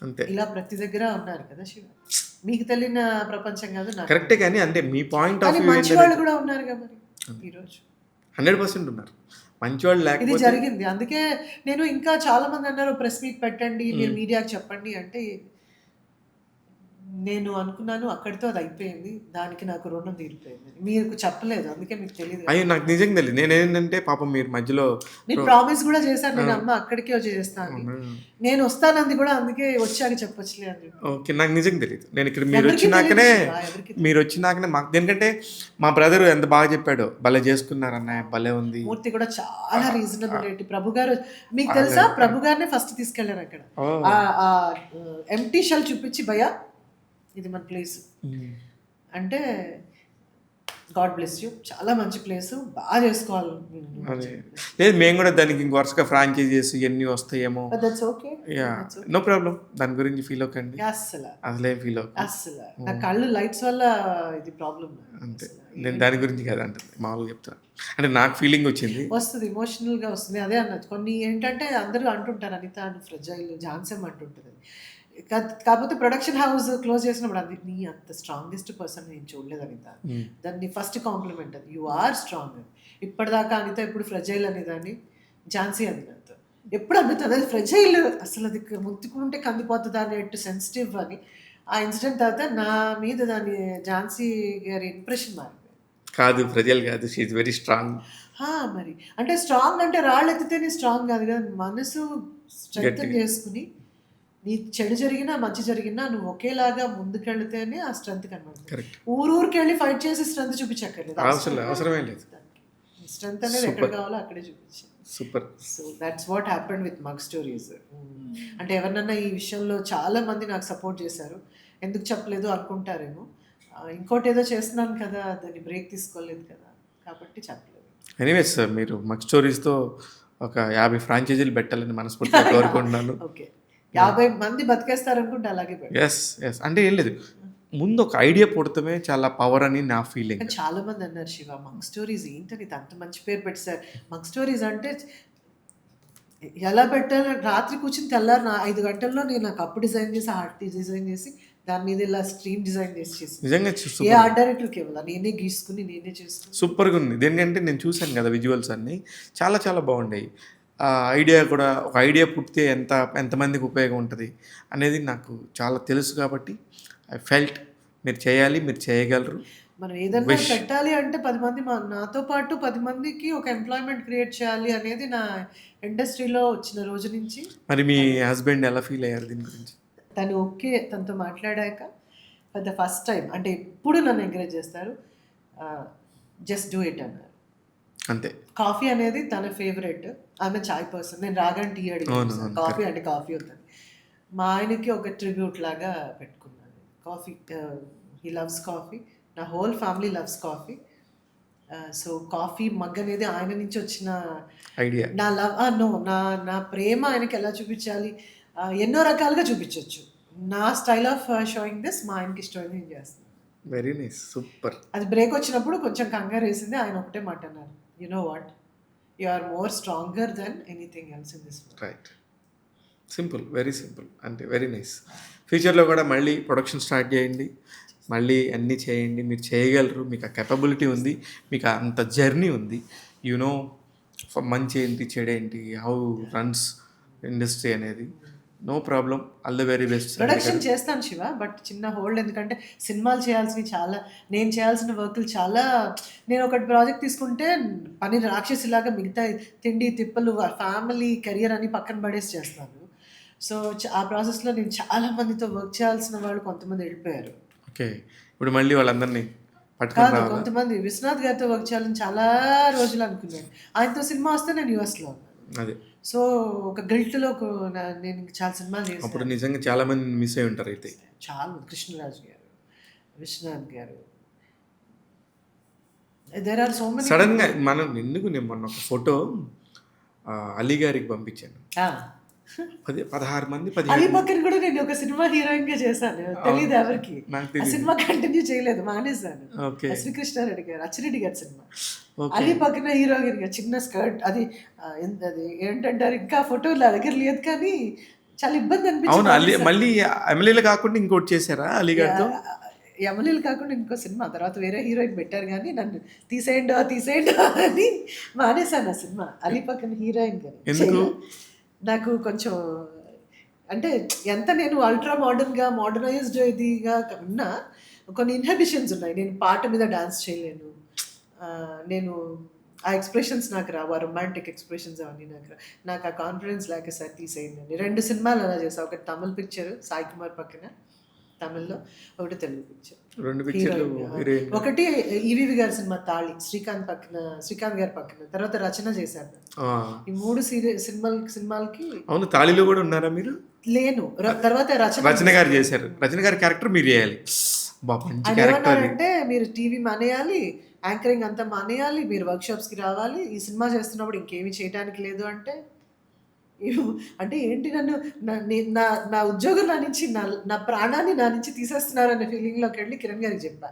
అంతే. ఇలా ప్రతి దగ్గర ఉన్నారు కదా శివ, మీకు తెలియని ప్రపంచం కాదు నాకు. కరెక్టే, కానీ అంటే మీ పాయింట్ ఆఫ్ వ్యూ మంచి వాళ్ళు కూడా ఉన్నారు కదా మరి ఈరోజు. 100% ఉన్నారు మంచి వాళ్ళు. ఇది లేకపోతే జరిగింది. అందుకే నేను ఇంకా చాలా మంది అన్నారు ప్రెస్ మీట్ పెట్టండి, మీరు మీడియాకి చెప్పండి అంటే నేను అనుకున్నాను అక్కడితో అది అయిపోయింది. దానికి నాకు రుణం తీరిపోయింది. మీకు చెప్పలేదు, అందుకే మీకు తెలియదు. అయ్యో నాకు నిజంగా తెలియదు. నేనేంటంటే పాపం మీరు మధ్యలో నేను ప్రామిస్ కూడా చేశాను, నేను అమ్మ అక్కడికే వచ్చి చేస్తాను, నేను వస్తానంది కూడా, అందుకే వచ్చాక చెప్పొచ్చులే అని చెప్పి. ఓకే, నాకు నిజంగా తెలియదు. నేను ఇక్కడ మీరు వచ్చినాకనే మాకు, ఎందుకంటే మా బ్రదర్ ఎంత బాగా చెప్పాడు, భలే చేసుకున్నారు అన్నయ్య, భలే ఉంది. మూర్తి కూడా చాలా రీజనబుల్ రేట్. ప్రభు గారు మీకు తెలుసా, ప్రభు గారినే ఫస్ట్ తీసుకెళ్లారు అక్కడ. ఎంటీ షెల్ చూపించి భయ్యా ఇది మన ప్లేస్ అంటే, గాడ్ బ్లెస్ యూ, చాలా మంచి ప్లేస్, బాగా చేసుకోవాలి. లేదు, మేము కూడా దానికి ఇంక వరుసగా ఫ్రాంచైజీస్ ఎన్ని వస్తాయేమో, నో ప్రాబ్లం, దాని గురించి ఫీల్ అవ్వకండి. అసలే ఫీల్ అవ్వకండి. అసలు నా కళ్ళు లైట్స్ వల్ల ఇది ప్రాబ్లం. అంతే, నేను దాని గురించి కదా అంటే మామూలుగా చెప్తాను. అంటే నాకు ఫీలింగ్ వచ్చింది, వస్తుంది, ఎమోషనల్గా వస్తుంది. అదే అన్నది. కొన్ని ఏంటంటే అందరూ అంటుంటారు అనిత నువ్వు ఫ్రెజైల్, ఝాన్సీ అంటుంటుంది. కాకపోతే ప్రొడక్షన్ హౌస్ క్లోజ్ చేసినప్పుడు అది నీ అంత స్ట్రాంగెస్ట్ పర్సన్ నేను చూడలేదు అనిత, దాన్ని ఫస్ట్ కాంప్లిమెంట్ అది, యు ఆర్ స్ట్రాంగ్. ఇప్పటిదాకా అనిత ఎప్పుడు ఫ్రెజైల్ అనేదాన్ని, ఝాన్సీ అది నాతో ఎప్పుడు అందుతుంది అది ఫ్రెజైల్, అసలు అది ముత్తుకుంటే కందిపోతుంది అనేట్టు సెన్సిటివ్ అని. ఆ ఇన్సిడెంట్ తర్వాత నా మీద దాని ఝాన్సీ గారి ఇంప్రెషన్ మారింది. కాదు ప్రజలు కాదు, షీ ఈజ్ వెరీ స్ట్రాంగ్. మరి అంటే స్ట్రాంగ్ అంటే రాళ్ళు ఎత్తితేనే స్ట్రాంగ్ కాదు కదా, మనసు స్ట్రెంగ్తన్ చేసుకుని నీ చెడు జరిగినా మంచి జరిగినా నువ్వు ఒకేలాగా ముందుకెళ్తేనే ఆ స్ట్రెంత్ కనబడుతుంది. కరెక్ట్. ఊరికి వెళ్ళి ఫైట్ చేసి స్ట్రెంత్ చూపించక్కర్లేదు. అవసరమే లేదు. స్ట్రెంత్ అనేది ఎక్కడ కావాలో అక్కడే చూపించాను. Super. So that's what happened with mug stories. అంటే ఎవరినన్నా ఈ విషయంలో చాలా మంది నాకు సపోర్ట్ చేశారు. ఎందుకు చెప్పలేదు అనుకుంటారేమో. ఇంకోటి ఏదో చేస్తున్నాను కదా, దాన్ని బ్రేక్ తీసుకోలేదు కదా, కాబట్టి చెప్పలేదు. ఎనీవేస్ సార్, మీరు మగ్ స్టోరీస్తో ఒక 50 ఫ్రాంచైజీలు పెట్టాలని మనస్ఫూర్తిగా కోరుకుంటున్నాను. ఓకే, 50 మంది బతికేస్తారనుకుంటే అలాగే పెట్టు. ఎస్ అంటే ఏం లేదు, ముందు ఒక ఐడియా పుడతమే చాలా పవర్ అని నా ఫీలింగ్. కానీ చాలా మంది అన్నారు, శివ మంగ్ స్టోరీస్ ఏంటని అంత మంచి పేరు పెట్టారు. మంగ్ స్టోరీస్ అంటే ఎలా పెట్టాలి, రాత్రి కూర్చుని తెల్లారు 5 గంటల్లో నేను నాకు అప్పు డిజైన్ చేసి ఆర్ట్ డిజైన్ చేసి దాని మీద ఇలా స్ట్రీమ్ డిజైన్ చేసి నిజంగా ఏ ఆర్ట్ డైరెక్టర్కి ఇవ్వాలి, నేనే గీసుకుని నేనే చేసుకుని సూపర్గా ఉంది. దేనికంటే నేను చూశాను కదా విజువల్స్ అన్నీ చాలా చాలా బాగున్నాయి. ఐడియా కూడా, ఒక ఐడియా పుట్టితే ఎంతమందికి ఉపయోగం ఉంటుంది అనేది నాకు చాలా తెలుసు. కాబట్టి ఐ ఫెల్ట్ మీరు చేయాలి, మీరు చేయగలరు. మనం ఏదన్నా పెట్టాలి అంటే 10 మంది నాతో పాటు 10 మందికి ఒక ఎంప్లాయ్మెంట్ క్రియేట్ చేయాలి అనేది నా ఇండస్ట్రీలో వచ్చిన రోజు నుంచి. మరి మీ హస్బెండ్ ఎలా ఫీల్ అయ్యారు దీని గురించి? తను ఓకే, తనతో మాట్లాడాక ఫర్ ద ఫస్ట్ టైం, అంటే ఎప్పుడు నన్ను ఎంకరేజ్ చేస్తారు, జస్ట్ డూ ఇట్ అన్నారు. అంతే. కాఫీ అనేది తన ఫేవరెట్, ఆమె చాయ్ పర్సన్. నేను రాగానే టీ అడిగాను, కాఫీ అంటే కాఫీ అవుతుంది. మా ఆయనకి ఒక ట్రిబ్యూట్ లాగా పెట్టుకున్నాను కాఫీ. హీ లవ్స్ కాఫీ, నా whole family loves coffee. So coffee mug అనేది ఆయన నుంచి వచ్చిన ఐడియా. నా లవ్ నా ప్రేమ ఆయనకి ఎలా చూపించాలి, ఎన్నో రకాలుగా చూపించవచ్చు. నా స్టైల్ ఆఫ్ షోయింగ్ దిస్ మా ఆయనకి ఇష్టమైంది నేను చేస్తాను. Very nice, super. అది బ్రేక్ వచ్చినప్పుడు కొంచెం కంగారు వేసింది. ఆయన ఒకటే మాట అన్నారు, you know what, you are more stronger than anything else in this world. Right, simple, very simple. అంటే వెరీ నైస్. ఫ్యూచర్లో కూడా మళ్ళీ ప్రొడక్షన్ స్టార్ట్ చేయండి, మళ్ళీ అన్నీ చేయండి. మీరు చేయగలరు, మీకు ఆ కెపబిలిటీ ఉంది, మీకు అంత జర్నీ ఉంది. నో మంచి ఏంటి చెడు ఏంటి, హౌ రన్స్ ఇండస్ట్రీ అనేది. No problem, all the very best. Production చేస్తాను శివ, బట్ చిన్న హోల్డ్. ఎందుకంటే సినిమాలు చేయాల్సినవి చాలా, నేను చేయాల్సిన వర్కులు చాలా. నేను ఒకటి ప్రాజెక్ట్ తీసుకుంటే పని రాక్షసిలాగా మిగతా తిండి తిప్పలు ఫ్యామిలీ కెరియర్ అని పక్కన పడేసి చేస్తాను. సో ఆ ప్రాసెస్లో నేను చాలా మందితో వర్క్ చేయాల్సిన వాళ్ళు కొంతమంది వెళ్ళిపోయారు. ఓకే, ఇప్పుడు మళ్ళీ వాళ్ళందరినీ కాదు, కొంతమంది విశ్వనాథ్ గారితో వర్క్ చేయాలని చాలా రోజులు అనుకున్నాను. ఆయనతో సినిమా వస్తే నేను యూఎస్లో ఉన్నాను. అదే. సో ఒక గిల్ట్లో నేను చాలా సినిమాలు చేశాను. అప్పుడు నిజంగా చాలా మంది మిస్ అయి ఉంటారు. అయితే చాలా మంది, కృష్ణరాజు గారు, విశ్వనాథ్ గారు, దేర్ ఆర్ సో మెనీ. సడన్గా మనం నేను మొన్న ఒక ఫోటో అలీ గారికి పంపించాను. 16 మంది, అలీ పక్కన కూడా నేను ఒక సినిమా హీరోయిన్ గా చేశాను, తెలియదు ఎవరికి. ఆ సినిమా కంటిన్యూ చేయలేదు, మానేశాను. ఎస్వి కృష్ణారెడ్డి గారు, అచ్చిరెడ్డి గారి సినిమా. అలీ పక్కన హీరోయిన్ గా చిన్న స్కర్ట్, అది ఏంటంటారు, ఇంకా ఫోటో నా దగ్గర లేదు కానీ చాలా ఇబ్బంది అనిపించింది. మళ్ళీ ఎమ్మెల్యేలు కాకుండా ఇంకోటి చేశారా అలీ గారితో? ఎమ్మెల్యేలు కాకుండా ఇంకో సినిమా తర్వాత వేరే హీరోయిన్ పెట్టారు, కానీ నన్ను తీసేయండి అని మానేశాను ఆ సినిమా. అలీ పక్కన హీరోయిన్ గారు నాకు కొంచెం, అంటే ఎంత నేను అల్ట్రా మోడర్నైజ్డ్ ఇదిగా ఉన్నా కొన్ని ఇన్హిబిషన్స్ ఉన్నాయి. నేను పాట మీద డాన్స్ చేయలేను, నేను ఆ ఎక్స్ప్రెషన్స్ నాకు రావు, ఆ రొమాంటిక్ ఎక్స్ప్రెషన్స్ అవన్నీ నాకు ఆ కాన్ఫిడెన్స్ లేక సార్ తీసేయండి. 2 సినిమాలు అలా చేసా. ఒకటి తమిళ్ పిక్చర్ సాయి కుమార్ పక్కన తమిళ్లో, ఒకటి తెలుగు పిక్చర్. 2 పిక్చర్లు. ఒకటి ఈవీవి గారి సినిమా తాళి, శ్రీకాంత్ గారి పక్కన, తర్వాత రచన చేశాను. ఈ 3 సినిమాలకి. అవును, తాళిలో కూడా ఉన్నారా మీరు? లేను. తర్వాత రచన గారు చేశారు. రచన గారి క్యారెక్టర్ మీరు చేయాలి. అంటే మీరు టీవీ మానేయాలి, యాంకరింగ్ అంతా మానేయాలి, మీరు వర్క్షాప్స్కి రావాలి, ఈ సినిమా చేస్తున్నప్పుడు ఇంకేమీ చేయడానికి లేదు అంటే ఏంటి, నన్ను నా ఉద్యోగం నా ప్రాణాన్ని నా నుంచి తీసేస్తున్నారు అనే ఫీలింగ్లోకి వెళ్ళి కిరణ్ గారికి చెప్పా.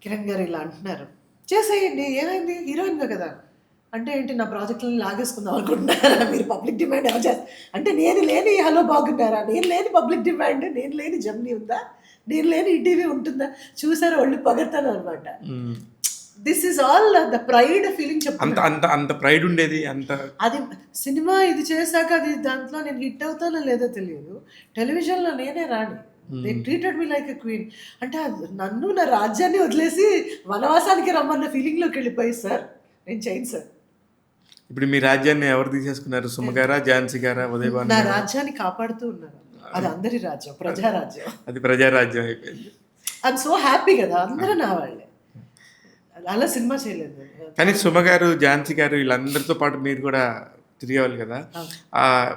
కిరణ్ గారు ఇలా అంటున్నారు, చేసేయండి, ఏమైంది, హీరోయిన్గా కదా. అంటే ఏంటి, నా ప్రాజెక్టులను లాగేసుకుందాం అనుకుంటున్నారా మీరు? పబ్లిక్ డిమాండ్ ఎవరు చేస్తారు అంటే, నేను లేని హలో బాగున్నారా, నేను లేని పబ్లిక్ డిమాండ్, నేను లేని జమ్ని ఉందా, నేను లేని ఈటీవీ ఉంటుందా, చూసారా ఒళ్ళు పగడతాను అనమాట. This is all the pride feeling. అంత ప్రైడ్ ఉండేది. అది సినిమా ఇది చేశాక అది దాంట్లో నేను హిట్ అవుతానో లేదో తెలియదు. టెలివిజన్లో నేనే రాని, they treated me like a queen. అంటే నన్ను నా రాజ్యాన్ని వదిలేసి వనవాసానికి రమ్మన్న ఫీలింగ్లోకి వెళ్ళిపోయి, సార్ నేను చేయను సార్. ఇప్పుడు మీ రాజ్యాన్ని ఎవరు తీసేసుకున్నారు? సుమ గారా, ఝాన్సీ గారా, ఉదయభాను నా గారా? రాజ్యాన్ని కాపాడుతూ ఉన్నారు. అది అందరి రాజ్యం, ప్రజారాజ్యం. అది ప్రజారాజ్యం అయిపోయింది. ఐఎమ్ సో హ్యాపీ కదా, అందరూ నా వాళ్ళే. అలా సినిమా చేయలేదు. కానీ సుమ గారు, ఝాన్సీ గారు వీళ్ళందరితో పాటు మీరు కూడా తిరిగేవాళ్ళు కదా,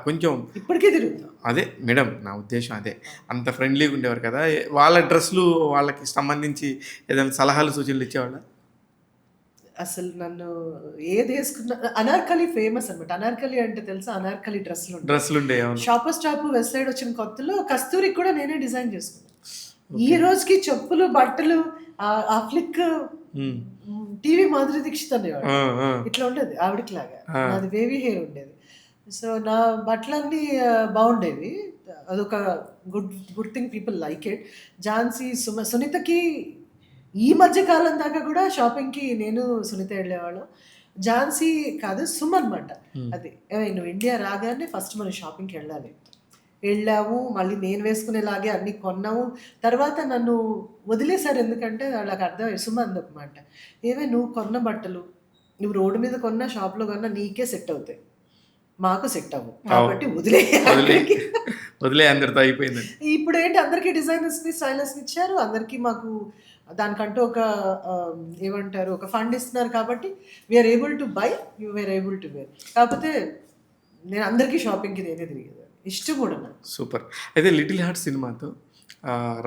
కొంచెం ఇప్పటికే తిరుగుతాం. అదే మేడం నా ఉద్దేశం అదే, అంత ఫ్రెండ్లీగా ఉండేవారు కదా, వాళ్ళ డ్రెస్సులు వాళ్ళకి సంబంధించి ఏదైనా సలహాలు సూచనలు ఇచ్చేవాళ్ళ? అసలు నన్ను ఏది వేసుకున్నా అనార్కలి ఫేమస్ అనమాట. అనార్కలి అంటే తెలుసా? అనార్కలి డ్రెస్సులు ఉండే షాపర్ స్టాప్ వెస్ట్ సైడ్ వచ్చిన కొత్తలో కస్తూరి కూడా నేనే డిజైన్ చేసుకున్నాను. ఈ రోజుకి చెప్పులు, బట్టలు, ఆ ఫ్లిక్ టీవీ మాధురి దీక్షిత్ అనేవాడు, ఇట్లా ఉండేది ఆవిడకి లాగా. నాది వేవీ హెయిర్ ఉండేది. సో నా బట్టలన్నీ బాగుండేవి. అదొక good thing, people like it. Jhansi, సునీతకి ఈ మధ్య కాలం దాకా కూడా షాపింగ్కి నేను సునీత వెళ్ళేవాళ్ళం. ఝాన్సీ కాదు, సుమ అనమాట. అది నువ్వు ఇండియా రాగానే ఫస్ట్ మనం షాపింగ్కి వెళ్ళాము. మళ్ళీ నేను వేసుకునేలాగే అన్నీ కొన్నాము. తర్వాత నన్ను వదిలేశారు, ఎందుకంటే వాళ్ళకి అర్థం సుమ అందమాట, నువ్వు కొన్న బట్టలు నువ్వు రోడ్డు మీద కొన్నా, షాప్లో కొన్నా నీకే సెట్ అవుతాయి, మాకు సెట్ అవ్వు, కాబట్టి వదిలే అందరితో అయిపోయింది. ఇప్పుడు ఏంటి, అందరికీ డిజైనర్స్ని, స్టైలర్స్ని ఇచ్చారు, అందరికీ మాకు దానికంటూ ఒక ఏమంటారు, ఒక ఫండ్ ఇస్తున్నారు. కాబట్టి we are able to buy, we are able to wear. కాకపోతే నేను అందరికీ షాపింగ్కి నేనే తిరిగేది, ఇష్టం కూడా నాకు. సూపర్. అయితే లిటిల్ హార్ట్ సినిమాతో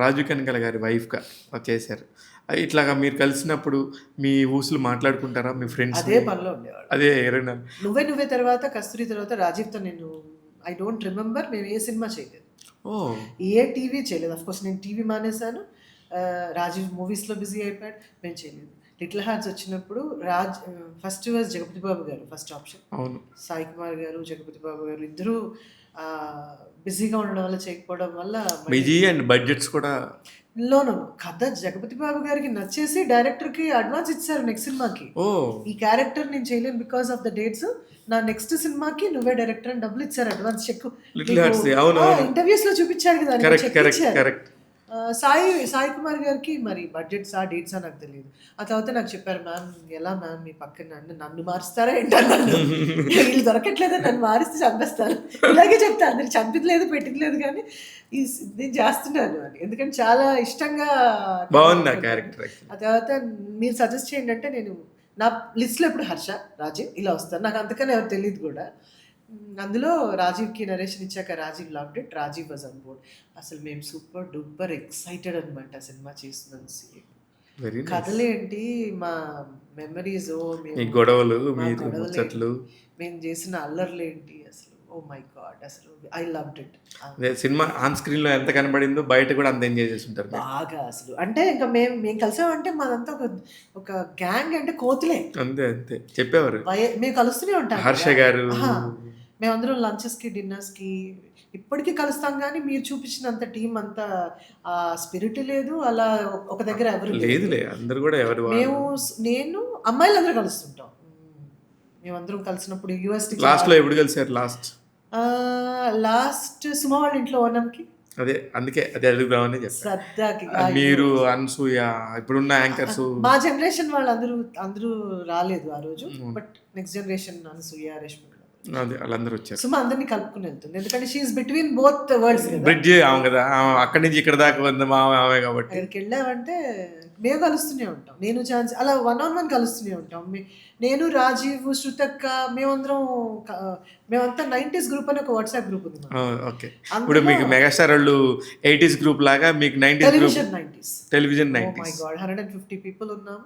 రాజు కనకల గారి వైఫ్గా చేశారు. ఇట్లాగా మీరు కలిసినప్పుడు మీ ఊసులు మాట్లాడుకుంటారా మీ ఫ్రెండ్స్? అదే పనిలో ఉండేవాడు. అదే నువ్వే తర్వాత కస్తూరి తర్వాత రాజీవ్తో నేను ఐ డోంట్ రిమెంబర్ మేము ఏ సినిమా చేయలేదు, ఏ టీవీ చేయలేదు. అఫ్కోర్స్ నేను టీవీ మానేశాను, రాజీవ్ మూవీస్లో బిజీ అయిపోయాడు, మేము చేయలేదు. లిటిల్ హార్ట్స్ వచ్చినప్పుడు ఫస్ట్ వాజ్ జగపతి బాబు గారు ఫస్ట్ ఆప్షన్. అవును, సాయి కుమార్ గారు, జగపతి బాబు గారు ఇద్దరు బిజీగా ఉండడం వల్ల, చేయకపోవడం వల్ల, బిజీ అండ్ బడ్జెట్స్ కూడా లోను కథ జగపతి బాబు గారికి నచ్చేసి డైరెక్టర్కి అడ్వాన్స్ ఇచ్చారు నెక్స్ట్ సినిమాకి. ఈ క్యారెక్టర్ నేను చేయలేను బికాస్ ఆఫ్ ద డేట్స్, నా నెక్స్ట్ సినిమాకి నువ్వే డైరెక్టర్ అని డబ్బులు ఇచ్చారు, అడ్వాన్స్ చెక్. ఇంటర్వ్యూస్ లో చూపించారు కదా. సాయి కుమార్ గారికి మరి బడ్జెట్స్ ఆ డేట్స్ నాకు తెలియదు. ఆ తర్వాత నాకు చెప్పారు, మ్యామ్ ఎలా మ్యామ్ మీ పక్కన నన్ను మారుస్తారా ఏంటన్నారు, వీళ్ళు దొరకట్లేదు నన్ను మారిస్తే చంపేస్తాను, ఇలాగే చెప్తా, అందరు చంపించలేదు పెట్టింది లేదు కానీ నేను చేస్తున్నాను అని, ఎందుకంటే చాలా ఇష్టంగా బాగుంది ఆ క్యారెక్టర్. ఆ తర్వాత మీరు సజెస్ట్ చేయండి అంటే నేను నా లిస్ట్లో ఎప్పుడు హర్ష, రాజీవ్ ఇలా వస్తారు, నాకు అంతకన్నా ఎవరు తెలియదు కూడా. అందులో రాజీవ్కి నరేషన్ ఇచ్చాక Rajeev loved it, Rajeev was on board. అసలు మేము సూపర్ డూపర్ ఎక్సైటెడ్ అనమాట సినిమా చేస్తున్నాం. కథలేంటి, మా మెమరీస్, గొడవలు, మేము చేసిన అల్లర్లేంటి, అసలు ఓ మై గాడ్, అసలు ఐ లవ్డ్ ఇట్. సినిమా ఆన్ స్క్రీన్ లో ఎంత కనబడిందో బయట కూడా అంత ఎంజాయ్ చేస్తుంటారు బాగా. అసలు అంటే ఇంకా మేము కలిసామంటే మాదంతా ఒక గ్యాంగ్, అంటే కోతులే, అంతే అంతే చెప్పేవారు. మేము కలుస్తూనే ఉంటాం. హర్ష గారు, మేమందరం లంచెస్కి, డిన్నర్స్కి ఇప్పటికీ కలుస్తాం, కానీ మీరు చూపించినంత టీం అంతా ఆ స్పిరిట్ లేదు, అలా ఒక దగ్గర ఎవరు లేదులే, అందరు కూడా ఎవరు. నేను అమ్మాయిలందరూ కలుస్తుంటాం. మేమందరం కలిసినప్పుడు యూఎస్ లాస్ట్ లో ఎప్పుడు కలిసారు? లాస్ట్ సుమ వాళ్ళ ఇంట్లో ఓనంకి. అదే అందుకే అదే అడుగుదామని శ్రద్ధకి, మీరు అనసూయ ఇప్పుడున్న యాంకర్స్, మా జనరేషన్ వాళ్ళు అందరూ రాలేదు ఆ రోజు, but next generation Anasuya, Reshmi, వాళ్ళందరూ వచ్చారు. సుమ అందరినీ కలుపుకుని వెళ్తుంది, ఎందుకంటే she is between both worlds, bridge ఆమె కదా, అక్కడి నుంచి ఇక్కడ దాకా వంద ఆమె కాబట్టి. అక్కడికి వెళ్ళామంటే మేము కలుస్తూనే ఉంటాం, నేను ఛాన్స్ అలా 1-on-1 కలుస్తూనే ఉంటాం. నేను, రాజీవ్, శృతక్క, మేమంతా 90s గ్రూప్ అని ఒక వాట్సాప్ గ్రూప్ ఉంది. ఓకే, ఇప్పుడు మీకు మెగాస్టార్ వాళ్ళు 80s గ్రూప్ లాగా మీకు 90s television 90s. Oh my god, 150 people ఉన్నాం.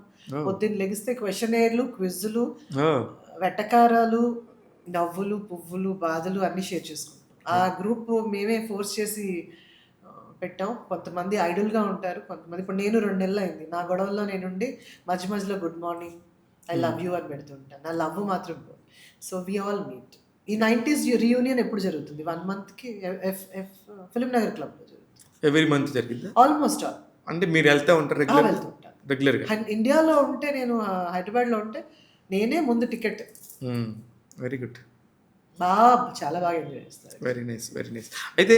పొద్దున్న లెగిస్తే క్వశ్చనేర్లు, క్విజ్లు, వెటకారాలు, నవ్వులు, పువ్వులు, బాధలు అన్నీ షేర్ చేసుకుంటాం. ఆ గ్రూప్ మేమే ఫోర్స్ చేసి పెట్టాం. కొంతమంది ఐడల్గా ఉంటారు, కొంతమంది ఇప్పుడు నేను 2 నెలలు అయింది నా గొడవల్లో నేనుండి మధ్య మధ్యలో good morning, I love you అని పెడుతుంటాను. నా లవ్ మాత్రం. So we all meet. ఈ 90s రీయూనియన్ ఎప్పుడు జరుగుతుంది? 1 monthకి ఫిలిం నగర్ క్లబ్లో జరుగుతుంది. ఎవ్రీ మంత్ జరిగింది ఆల్మోస్ట్ ఆల్. అంటే మీరు వెళ్తూ ఉంటారు రెగ్యులర్గా? ఇండియాలో ఉంటే, నేను హైదరాబాద్లో ఉంటే నేనే ముందు టికెట్. వెరీ గుడ్, చాలా బాగా ఎంజాయ్ చేస్తారు. Very nice. అయితే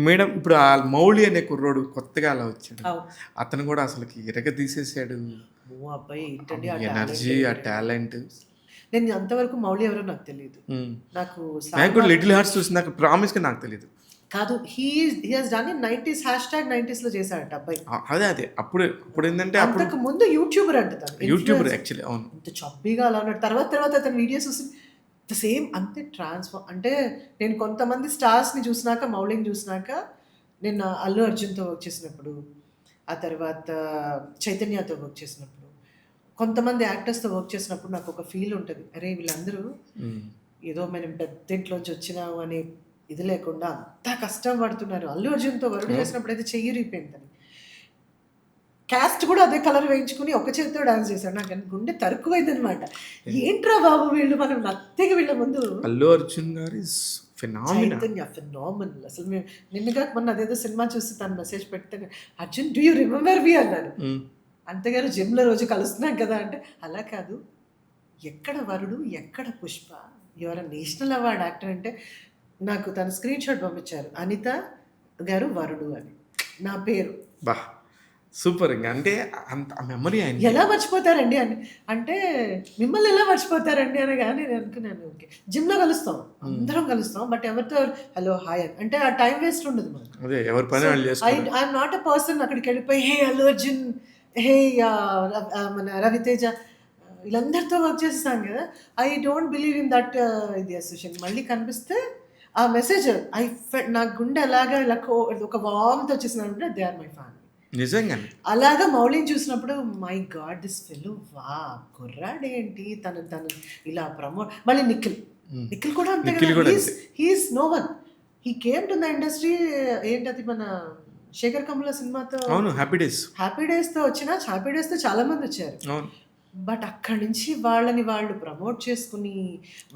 మేడం, ఇప్పుడు ఆ మౌళి అనే కుర్రోడు కొత్తగా అలా వచ్చాడు, అతను కూడా అసలుకి ఇరగ తీసేసాడు. అబ్బాయి ఏంటండి ఎనర్జీ, ఆ టాలెంట్. నేను అంతవరకు మౌలి ఎవరో నాకు తెలియదు. నాకు నాకు కూడా లిటిల్ హార్ట్స్ చూసినాక ప్రామిస్గా నాకు తెలియదు. కాదు, he has done in 90s #90sలో చేశాడట అబ్బాయి. అదే అప్పుడు ఏంటంటే అప్పుడు అంతకు ముందు యూట్యూబర్ అంట తను. YouTuber actually. అవును. ఇంత చబ్బీగా అలా ఉన్నాడు. తర్వాత అతని వీడియోస్ చూసి ద సేమ్ అంతే ట్రాన్స్ఫార్మ్. అంటే నేను కొంతమంది స్టార్స్ని చూసినాక, మౌలిని చూసినాక, నేను అల్లు అర్జున్తో వర్క్ చేసినప్పుడు, ఆ తర్వాత చైతన్యతో వర్క్ చేసినప్పుడు, కొంతమంది యాక్టర్స్తో వర్క్ చేసినప్పుడు నాకు ఒక ఫీల్ ఉంటుంది, అరే వీళ్ళందరూ ఏదో మనం పెద్ద ఇంట్లోంచి వచ్చినాము అనే ఇది లేకుండా అంత కష్టం పడుతున్నారు. అల్లు అర్జున్తో వర్క్ చేసినప్పుడు అయితే చెయ్యి రీపోయిందని, క్యాస్ట్ కూడా అదే కలర్ వేయించుకుని ఒక చేతితో డాన్స్ చేశాడు. నాకు గుండె తరుక్కుపోయిందనమాట. ఏంట్రా బాబు వీళ్ళు, మనం నత్తకి వీళ్ళ ముందు. అల్లు అర్జున్ గారు ఇస్ ఫినామినల్. చైతన్య ఫినామినల్. అసలు మేము నిన్నగా మొన్న అదేదో సినిమా చూసి తను మెసేజ్ పెడితే, Arjun do you remember me అన్నాడు. అంతేగారు జిమ్లో రోజు కలుస్తున్నాం కదా అంటే, అలా కాదు, ఎక్కడ వరుడు ఎక్కడ పుష్ప, ఎవర నేషనల్ అవార్డ్ యాక్టర్ అంటే నాకు తన స్క్రీన్ షాట్ పంపించారు, అనిత గారు వరుడు అని నా పేరు. బా సూపర్. ఇంకా అంటే అంత మెమరీ ఆయన ఎలా మర్చిపోతారండి అని అంటే, మిమ్మల్ని ఎలా మర్చిపోతారండి అనగానే నేను అనుకున్నాను, ఓకే జిమ్లో కలుస్తాం, అందరం కలుస్తాం, బట్ ఎవరితో హలో హాయ్ అని అంటే ఆ టైం వేస్ట్ ఉండదు మనకు. అదే ఎవరి పని వాళ్ళు చేసుకోవాలి. ఐఎమ్ నాట్ అ పర్సన్ అక్కడికి వెళ్ళిపోయి హే అల్లు అర్జున్, హే మన రవితేజ, వీళ్ళందరితో వర్క్ చేస్తాం కదా. I don't believe in that ఇది అసోసియేషన్. మళ్ళీ కనిపిస్తే ఆ మెసేజ్ నా గుండె అలాగా ఇలా ఒక వామ్తో వచ్చేసినారంటే దే ఆర్ మై ఫ్యామిలీ. నిజంగా అలాగా మౌలిని చూసినప్పుడు మై గాడ్ దిస్ ఫెలో, వా కుర్రాడేంటి తను ఇలా ప్రమోట్. మళ్ళీ నిఖిల్ కూడా అంతే కదా, he's no one, he came to the industry. ఏంటది మన శేఖర్ కమల సినిమాతో, అవును, హ్యాపీ డేస్తో వచ్చిన హ్యాపీ డేస్తో చాలా మంది వచ్చారు. అవును. బట్ అక్కడి నుంచి వాళ్ళని వాళ్ళు ప్రమోట్ చేసుకుని,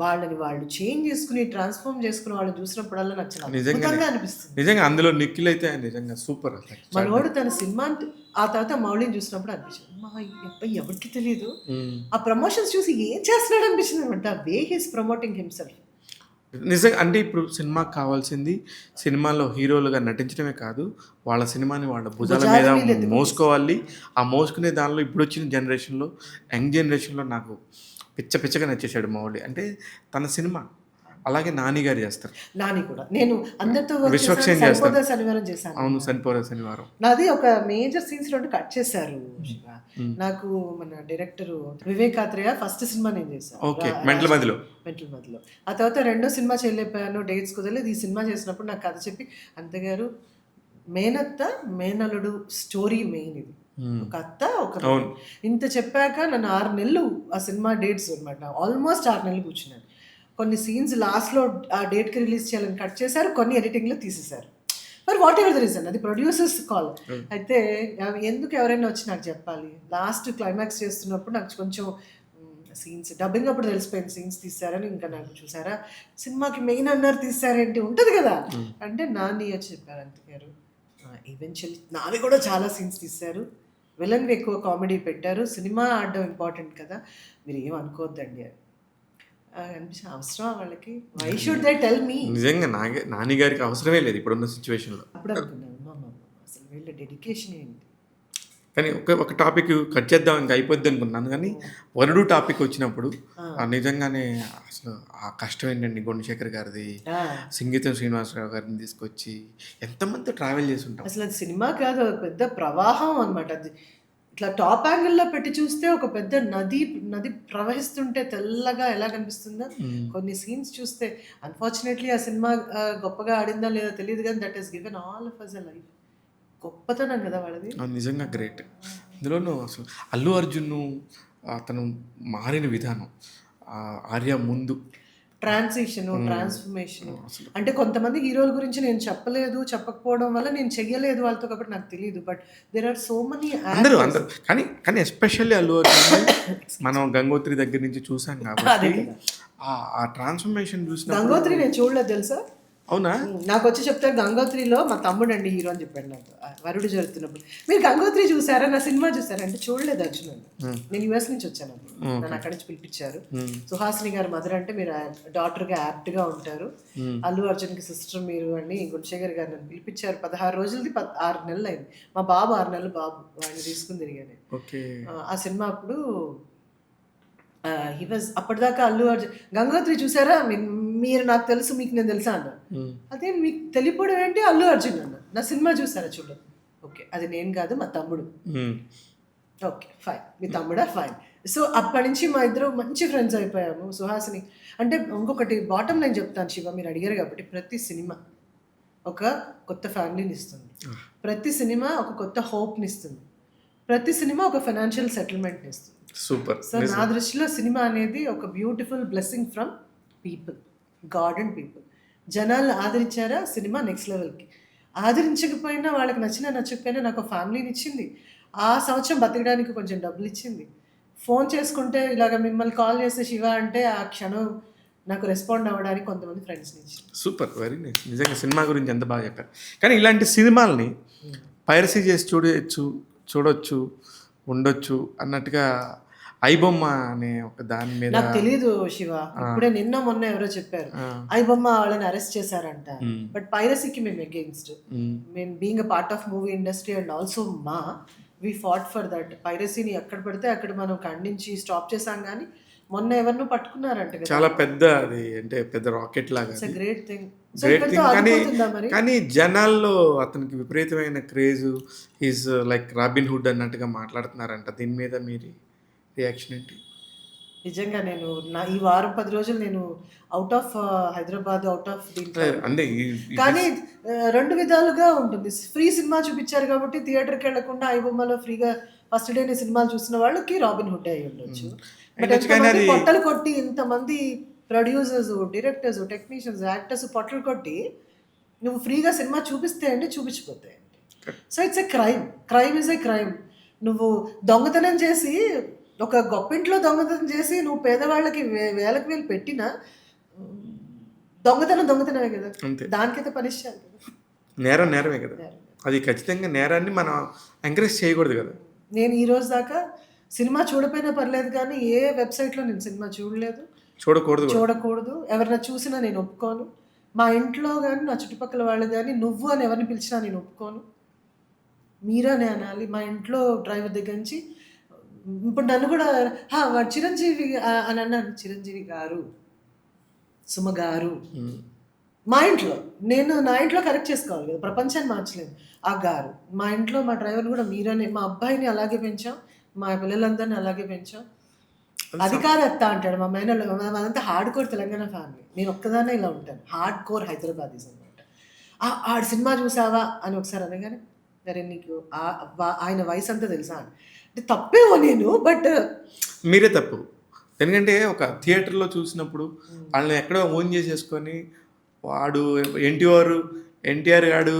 వాళ్ళని వాళ్ళు చేంజ్ చేసుకుని, ట్రాన్స్ఫార్మ్ చేసుకుని వాళ్ళని చూసినప్పుడల్లా నాకు చాలా అద్భుతంగా అనిపిస్తుంది. నిజంగా అందులో నిఖిల్ అయితే నిజంగా సూపర్. మనోడు తన సినిమా ఆ తర్వాత మౌలిని చూసినప్పుడు అనిపించింది, మా అబ్బాయి ఎవరికి తెలియదు, ఆ ప్రమోషన్స్ చూసి ఏం చేస్తున్నాడు అనిపించింది అనమాట. Way he's promoting himself. నిజంగా అంటే ఇప్పుడు సినిమాకి కావాల్సింది సినిమాలో హీరోలుగా నటించడమే కాదు, వాళ్ళ సినిమాని వాళ్ళ భుజాల మీద మోసుకోవాలి. ఆ మోసుకునే దానిలో ఇప్పుడు వచ్చిన జనరేషన్లో, యంగ్ జనరేషన్లో నాకు పిచ్చగా నచ్చేసాడు మౌలి. అంటే తన సినిమా అలాగే నాని గారు చేస్తారు. నాని కూడా నేను అందరితో విశ్వక్షేణ్ చేస్తాను, శనివారం చేశాను. అవును, చనిపోయే శనివారం. నాది ఒక మేజర్ సీన్స్ రెండు కట్ చేశారు. నాకు మన డైరెక్టర్ వివేక్ ఆత్రేయ ఫస్ట్ సినిమా నేను చేశాను, ఓకే, మెంటల్ మధ్యలో. ఆ తర్వాత రెండో సినిమా చేయలేకపోయాను, డేట్స్ కుదరలేదు. ఈ సినిమా చేసినప్పుడు నాకు కథ చెప్పి, అంతగారు మేనత్త మేనలుడు స్టోరీ మెయిన్ ఇది, ఒక అత్త ఒక ఇంత చెప్పాక నన్ను 6 నెలలు ఆ సినిమా డేట్స్ అనమాట, ఆల్మోస్ట్ 6 నెలలు కూర్చున్నాను. కొన్ని సీన్స్ లాస్ట్లో ఆ డేట్కి రిలీజ్ చేయాలని కట్ చేశారు, కొన్ని ఎడిటింగ్లో తీసేశారు. మరి వాట్ ఎవర్ ద రీజన్, అది ప్రొడ్యూసర్స్ కాల్. అయితే ఎందుకు ఎవరైనా వచ్చి నాకు చెప్పాలి. లాస్ట్ క్లైమాక్స్ చేస్తున్నప్పుడు నాకు కొంచెం సీన్స్ డబ్బింగ్ అప్పుడు తెలిసిపోయింది సీన్స్ తీశారని. ఇంకా నాకు చూసారా సినిమాకి మెయిన్ అన్నారు తీశారేంటి ఉంటుంది కదా అంటే, నాని వచ్చి చెప్పారు, అంతగారు ఈవెన్చువల్లీ నావి కూడా చాలా సీన్స్ తీశారు, విలన్వి ఎక్కువ కామెడీ పెట్టారు, సినిమా ఆడడం ఇంపార్టెంట్ కదా, మీరు ఏం అనుకోవద్దండి అని అనిపించిన. అవసరం వాళ్ళకి, why should they tell me. నిజంగా నాని గారికి అవసరమే లేదు ఇప్పుడున్న సిచ్యువేషన్లో. అప్పుడు అనుకున్నాను అసలు వీళ్ళ డెడికేషన్ ఏంటి. కానీ ఒక టాపిక్ కట్ చేద్దాం ఇంకా అయిపోద్ది అనుకున్నాను, కానీ వరుడు టాపిక్ వచ్చినప్పుడు నిజంగానే అసలు ఆ కష్టం ఏంటండి. గుణశేఖర్ గారిది, సంగీతం శ్రీనివాసరావు గారిని తీసుకొచ్చి ఎంతమంది ట్రావెల్ చేసి ఉంటాం. అసలు అది సినిమా కాదు, పెద్ద ప్రవాహం అనమాట. అది ఇట్లా టాప్ యాంగిల్లో పెట్టి చూస్తే ఒక పెద్ద నది ప్రవహిస్తుంటే తెల్లగా ఎలా కనిపిస్తుందో, కొన్ని సీన్స్ చూస్తే అన్ఫార్చునేట్లీ ఆ సినిమా గొప్పగా ఆడిందా లేదా తెలియదు, కానీ that is given all of us a life. గొప్పతనం కదా వాళ్ళది, నిజంగా గ్రేట్. అందులోనూ అసలు అల్లు అర్జున్ అతను మారిన విధానం, ఆర్య ముందు ట్రాన్సిషన్, ట్రాన్స్ఫర్మేషన్. అంటే కొంతమంది హీరోల గురించి నేను చెప్పకపోవడం వల్ల నేను చెయ్యలేదు వాళ్ళతో కాబట్టి నాకు తెలియదు. But there are so many అందరూ కానీ ఎస్పెషల్లీ అల్లు అర్జున్ మనం గంగోత్రి దగ్గర నుంచి చూసాం కాబట్టి ఆ ట్రాన్స్ఫర్మేషన్ చూసిన. గంగోత్రి నేను చూడలేదు తెలుసా. అవునా? నాకు వచ్చి చెప్తారు గంగోత్రిలో మా తమ్ముడు అండి హీరో అని చెప్పాడు నాకు వరుడు జరుగుతున్నప్పుడు. మీరు గంగోత్రి చూసారా, నా సినిమా చూసారా అంటే చూడలేదు అర్జున్ అని. నేను యుఎస్ నుంచి వచ్చాను, నన్ను అక్కడి నుంచి పిలిపించారు. సుహాసిని గారు మదర్ అంటే మీరు డాటర్గా యాప్ట్గా ఉంటారు, అల్లు అర్జున్కి సిస్టర్ మీరు అని గుణశేఖర్ గారు నన్ను పిలిపించారు. 16 రోజులది 6 నెలలు అయింది. మా బాబు 6 నెలలు బాబు, వాడిని తీసుకుని తిరిగాను. ఆ సినిమా అప్పుడు హీ వాజ్ అప్పటిదాకా అల్లు అర్జున్. గంగోత్రి చూసారా? మీరు నాకు తెలుసు మీకు నేను తెలుసా అన్నారు. అదే మీకు తెలియపోవడం ఏంటి? అల్లు అర్జున్ అన్నారు. నా సినిమా చూసారా? చూడండి. ఓకే, అది నేను కాదు మా తమ్ముడు. ఓకే ఫైన్, మీ తమ్ముడా? ఫైన్. సో అప్పటి నుంచి మా ఇద్దరు మంచి ఫ్రెండ్స్ అయిపోయాము. సుహాసిని అంటే ఇంకొకటి బాటమ్ లైన్ చెప్తాను శివ, మీరు అడిగారు కాబట్టి, ప్రతి సినిమా ఒక కొత్త ఫ్యామిలీని ఇస్తుంది, ప్రతి సినిమా ఒక కొత్త హోప్ని ఇస్తుంది, ప్రతి సినిమా ఒక ఫైనాన్షియల్ సెటిల్మెంట్ని ఇస్తుంది. సూపర్. సో నా దృష్టిలో సినిమా అనేది ఒక beautiful blessing from people, God and people. జనాలు ఆదరించారా, సినిమా నెక్స్ట్ లెవెల్కి. ఆదరించకపోయినా, వాళ్ళకి నచ్చకపోయినా నాకు ఫ్యామిలీని ఇచ్చింది. ఆ సంవత్సరం బతకడానికి కొంచెం డబ్బులు ఇచ్చింది. ఫోన్ చేసుకుంటే ఇలాగ మిమ్మల్ని కాల్ చేస్తే శివ అంటే ఆ క్షణం నాకు రెస్పాండ్ అవ్వడానికి కొంతమంది ఫ్రెండ్స్ని ఇచ్చింది. Super, very nice. నిజంగా సినిమా గురించి ఎంత బాగా చెప్పారు. కానీ ఇలాంటి సినిమాల్ని పైరసీ చేసి చూడొచ్చు, ఉండొచ్చు అన్నట్టుగా ఐబొమ్మ అనే ఒక దాని మీద నాకు తెలీదు శివ. ఇప్పుడే మొన్న ఎవరో చెప్పారు ఐబొమ్మ వాళ్ళని అరెస్ట్ చేశారంట. బట్ పైరసీకి మేము అగెయిన్స్ట్. మేము being a part of movie industry and also we fought for that. పైరసీని ఎక్కడ పడితే అక్కడ మనం ఖండించి స్టాప్ చేసాం. కానీ మొన్న ఎవరినో పట్టుకున్నారంట కదా. చాలా పెద్ద, అది అంటే పెద్ద రాకెట్ లాగా. Great thing. కానీ జనాల్లో అతనికి విపరీతమైన craze, is like robin hood అన్నట్టుగా మాట్లాడుతున్నారంట. దీని మీద మీరు రియాక్షన్ ఏంటి? నిజంగా నేను ఈ వారం 10 రోజులు నేను out of Hyderabad, out of దీంట్లో. అంటే కానీ 2 విధాలుగా ఉంటుంది. ఫ్రీ సినిమా చూపించారు కాబట్టి థియేటర్కి వెళ్లకుండా ఐబొమ్మలో ఫ్రీగా ఫస్ట్ డేనే సినిమాలు చూసిన వాళ్ళకి రాబిన్ హుడ్ అయి ఉండొచ్చు. బట్ ఎంతమంది పొట్టలు కొట్టి, ఇంతమంది ప్రొడ్యూసర్స్, డైరెక్టర్స్, టెక్నీషియన్స్, యాక్టర్స్ పొట్టలు కొట్టి నువ్వు ఫ్రీగా సినిమా చూపిస్తే అండి, చూపించిపోతాయి అండి. So it's a crime. Crime is a crime. నువ్వు దొంగతనం చేసి, ఒక గొప్పింట్లో దొంగతనం చేసి నువ్వు పేదవాళ్ళకి వేలకు వేలు పెట్టినా దొంగతనమే కదా. దానికైతే పనిష్ చేయాలి కదా. నేరమే కదా. అది ఖచ్చితంగా నేరాన్ని మనం ఎంకరేజ్ చేయకూడదు కదా. నేను ఈ రోజు దాకా సినిమా చూడపోయినా పర్లేదు, కానీ ఏ వెబ్సైట్లో నేను సినిమా చూడలేదు, చూడకూడదు. ఎవరైనా చూసినా నేను ఒప్పుకోను. మా ఇంట్లో కానీ నా చుట్టుపక్కల వాళ్ళు కానీ నువ్వు అని ఎవరిని పిలిచినా నేను ఒప్పుకోను. మీరా అని అనాలి. మా ఇంట్లో డ్రైవర్ దగ్గర నుంచి ఇప్పుడు నన్ను కూడా వాడు చిరంజీవి అని అన్నాను. చిరంజీవి గారు, సుమ గారు. మా ఇంట్లో నేను నా ఇంట్లో కరెక్ట్ చేసుకోవాలి కదా, ప్రపంచాన్ని మార్చలేదు. ఆ గారు మా ఇంట్లో, మా డ్రైవర్ని కూడా మీరనే. మా అబ్బాయిని అలాగే పెంచాం, మా పిల్లలందరినీ అలాగే పెంచాం. అది కాదు అత్త అంటాడు మా మేనల్లో. అదంతా హార్డ్ కోర్ తెలంగాణ ఫ్యామిలీ. నేను ఒక్కదానే ఇలా ఉంటాను. హార్డ్ కోర్ హైదరాబాదీస్ అనమాట. ఆడు సినిమా చూసావా అని ఒకసారి అనగానే, సరే నీకు ఆయన వయసు అంతా తెలుసా అంటే తప్పేమో నేను. బట్ మీరే తప్పు. ఎందుకంటే ఒక థియేటర్లో చూసినప్పుడు వాళ్ళని ఎక్కడో ఓన్ చేసేసుకొని వాడు ఎన్టీఆర్ గాడు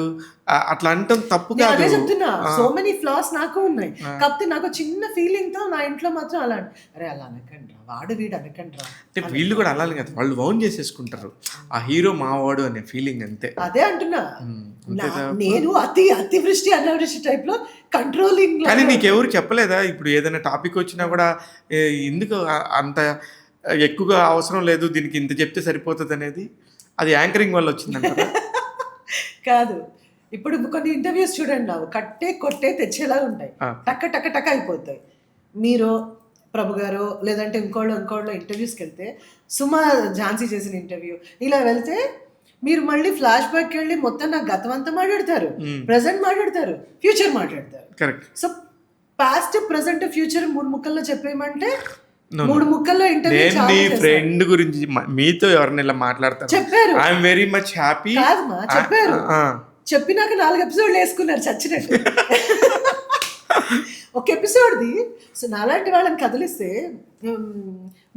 అట్లా అంటాం తప్పు కాదు. అదే చెప్తున్నా, సో మెనీ ఫ్లాస్ నాకు ఉన్నాయి. కాకపోతే నాకు చిన్న ఫీలింగ్ తో నా ఇంట్లో మాత్రం అలా, అరే అలా అనకండి రా, వాడు వీడు అనకండి రా అంటే వీళ్ళు కూడా అలానే కదా, వాళ్ళు ఓన్ చేసేసుకుంటారు. ఆ హీరో మావాడు అనే ఫీలింగ్ అంతే. అదే అంటున్నా నేను. అతివృష్టి అనావృష్టి టైప్ లో కంట్రోలింగ్. కానీ నీకెవరు చెప్పలేదా? ఇప్పుడు ఏదైనా టాపిక్ వచ్చినా కూడా ఎందుకు అంత ఎక్కువగా అవసరం లేదు, దీనికి ఇంత చెప్తే సరిపోతుంది అనేది, అది యాంకరింగ్ వల్ల వచ్చిందంటారా? కాదు, ఇప్పుడు కొన్ని ఇంటర్వ్యూస్ చూడండి, నాకు కొట్టే తెచ్చేలా ఉంటాయి, టక్క అయిపోతాయి. మీరు ప్రభు గారు లేదంటే ఇంకోళ్ళు ఇంటర్వ్యూస్కి వెళ్తే, సుమా ఝాన్సీ చేసిన ఇంటర్వ్యూ ఇలా వెళ్తే మీరు మళ్ళీ ఫ్లాష్ బ్యాక్ వెళ్ళి మొత్తం నా గతం అంతా మాట్లాడతారు, ప్రెసెంట్ మాట్లాడతారు, ఫ్యూచర్ మాట్లాడతారు. Correct. So past, present, future 3 ముక్కల్లో చెప్పేయమంటే 3 ముక్కల్లో ఇంటర్వ్యూ. నీ ఫ్రెండ్ గురించి మీతో ఎవరిని ఇలా మాట్లాడతారు చెప్పారు. I'm very much happy. కాదమ్మా, చెప్పారు. చెప్పినాక 4 ఎపిసోడ్లు వేసుకున్నారు చచ్చినట్టు. ఒక ఎపిసోడ్ది. సో నాలాంటి వాళ్ళని కదిలిస్తే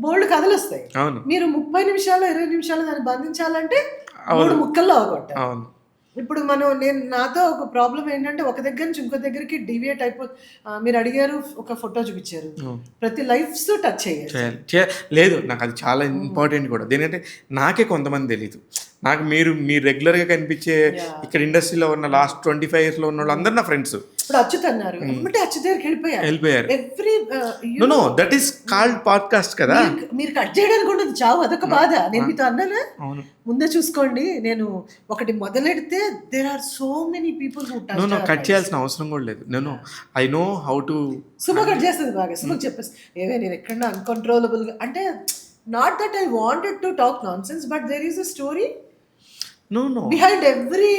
బోల్డ్ కథలు వస్తాయి. మీరు 30 నిమిషాలు 20 నిమిషాలు దాన్ని బంధించాలంటే 3 ముక్కల్లో అవగొట్టారు. ఇప్పుడు నాతో ఒక ప్రాబ్లం ఏంటంటే, ఒక దగ్గర నుంచి ఇంకో దగ్గరికి డివియేట్ మీరు అడిగారు, ఒక ఫోటో చూపించారు, ప్రతి లైఫ్స్ టచ్ చేయాలి. లేదు, నాకు అది చాలా ఇంపార్టెంట్ కూడా. దేనికంటే నాకే కొంతమంది తెలీదు. నాకు మీరు రెగ్యులర్గా కనిపించే Yeah. ఇక్కడ ఇండస్ట్రీలో ఉన్న లాస్ట్ 25 yearsలో ఉన్న వాళ్ళు అందరు నా ఫ్రెండ్స్ ఇప్పుడు అచ్యుత్ అన్నారు అంటే అచ్యుత్ దగ్గరికి వెళ్ళిపోయారు. Every know that is called podcast కదా. మీరు కట్ చేయడానికి ఉండదు చావు, అదొక బాధ. నేను మీతో అన్నానా అవును. ముందే చూసుకోండి, నేను ఒకటి మొదలెడితే there are so many people who know cut చేయాల్సిన అవసరం కూడా లేదు. నేను I know how to. Suma cut చేస్తుంది బాగా. సుమకు చెప్పేసి ఏవే నేను ఎక్కడన్నా అన్కంట్రోలబుల్గా అంటే not that I wanted to talk nonsense, but there is a story no behind every.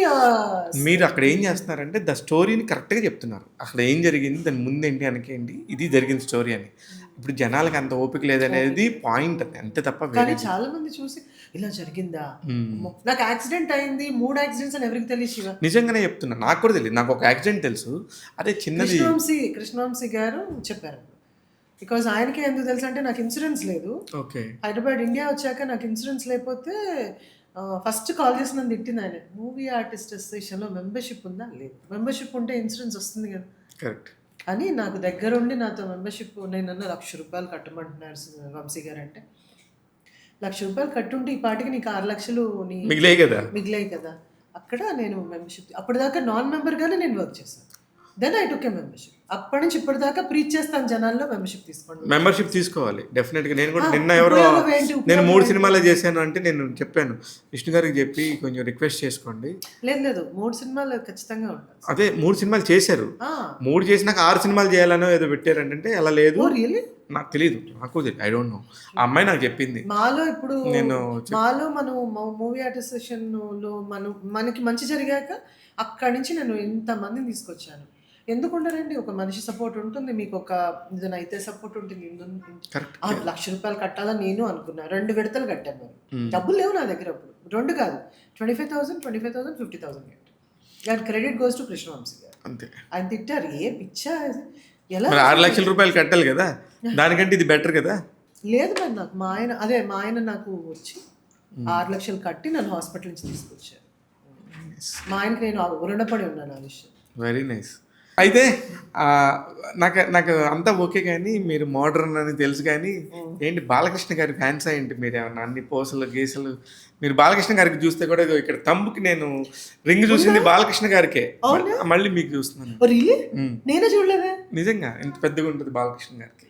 మీరు అక్కడ ఏం చేస్తున్నారంటే ద స్టోరీని కరెక్ట్గా చెప్తున్నారు. అక్కడ ఏం జరిగింది, దాని ముందేంటి అనకేంటి, ఇది జరిగిన స్టోరీ అని. ఇప్పుడు జనాలకి అంత ఓపిక లేదనేది పాయింట్, అది అంతే తప్ప కానీ చాలా మంది చూసి ఇలా జరిగిందా, నాకు యాక్సిడెంట్ అయింది, 3 యాక్సిడెంట్స్ అని ఎవరికి తెలియదు శివ. నిజంగానే చెప్తున్నా, నాకు కూడా తెలియదు. నాకు ఒక యాక్సిడెంట్ తెలుసు, అదే చిన్నది. కృష్ణవంశీ గారు చెప్పారు. బికాజ్ ఆయనకి ఎందుకు తెలుసు అంటే నాకు ఇన్సూరెన్స్ లేదు. ఓకే. హైదరాబాద్ ఇండియా వచ్చాక నాకు ఇన్సూరెన్స్ లేకపోతే ఫస్ట్ కాల్ చేసి నన్ను తిట్టింది ఆయన. మూవీ ఆర్టిస్ట్ అసోసియేషన్లో మెంబర్షిప్ ఉందా? లేదు. మెంబర్షిప్ ఉంటే ఇన్సూరెన్స్ వస్తుంది కదా కరెక్ట్ అని నాకు దగ్గరుండి నాతో మెంబర్షిప్ నేనన్నా ₹1,00,000 కట్టమంటున్నారు వంశీ గారు అంటే, ₹1,00,000 కట్టుంటే ఈ పాటికి నీకు 6 లక్షలు మిగిలాయి కదా. అక్కడ నేను మెంబర్షిప్ అప్పటిదాకా నాన్ మెంబర్గానే నేను వర్క్ చేశాను. Then I took a membership. అప్పటి నుంచి ఇప్పటిదాకా ప్రీచ్ చేస్తాను జనాల్లో మెంబర్షిప్ తీసుకోండి. మెంబర్షిప్ తీసుకోవాలి డెఫినెట్గా. నేను కూడా నిన్న ఎవరో నేను 3 సినిమాలు చేశాను అంటే నేను చెప్పాను విష్ణు గారికి చెప్పి కొంచెం రిక్వెస్ట్ చేసుకోండి. లేదు 3 సినిమాలు ఖచ్చితంగా ఉంటాయి. అదే 3 సినిమాలు చేశారు, 3 చేసినాక 6 సినిమాలు చేయాలనో ఏదో పెట్టారంటే అలా లేదు. నాకు తెలియదు, నాకు తెలియదు, ఐ డోంట్ నో. ఆ అమ్మాయి నాకు చెప్పింది. మాలో ఇప్పుడు మనం మూవీ ఆర్టిస్ట్ అసోసియేషన్లో మనకి మంచి జరిగాక అక్కడి నుంచి నేను ఇంతమందిని తీసుకొచ్చాను. ఎందుకుంటారండి, ఒక మనిషి సపోర్ట్ ఉంటుంది, మీకు ఒక ఏదైనా అయితే సపోర్ట్ ఉంటుంది. ₹1,00,000 కట్టాలని నేను అనుకున్నా. 2 విడతలు కట్టాను. డబ్బులు లేవు నా దగ్గర అప్పుడు, 2 కాదు, 25,000, 50,000 కట్టాను. దాని క్రెడిట్ గోస్ టు కృష్ణవంశీ గారు. అంతే. ఆయన తిట్టారు, ఏ పిచ్చా ఎలా ₹6,00,000 కట్టాలి కదా, దానికంటే ఇది బెటర్ కదా. లేదు మరి నాకు మా ఆయన నాకు వచ్చి 6 లక్షలు కట్టి నన్ను హాస్పిటల్ నుంచి తీసుకొచ్చారు. మా ఆయనకి నేను రుణపడి ఉన్నాను ఆ విషయం. Very nice. అయితే నాకు అంతా ఓకే, కానీ మీరు మోడర్న్ అని తెలుసు, కానీ ఏంటి బాలకృష్ణ గారి ఫ్యాన్స్ ఏంటి మీరు? ఏమన్నా అన్ని పోసలు గీసలు మీరు బాలకృష్ణ గారికి చూస్తే కూడా ఇక్కడ తమ్ముకి నేను రింగ్ చూసింది బాలకృష్ణ గారికే, మళ్ళీ మీకు చూస్తున్నాను. నేనే చూడలేదే. నిజంగా ఇంత పెద్దగా ఉంటుంది బాలకృష్ణ గారికి.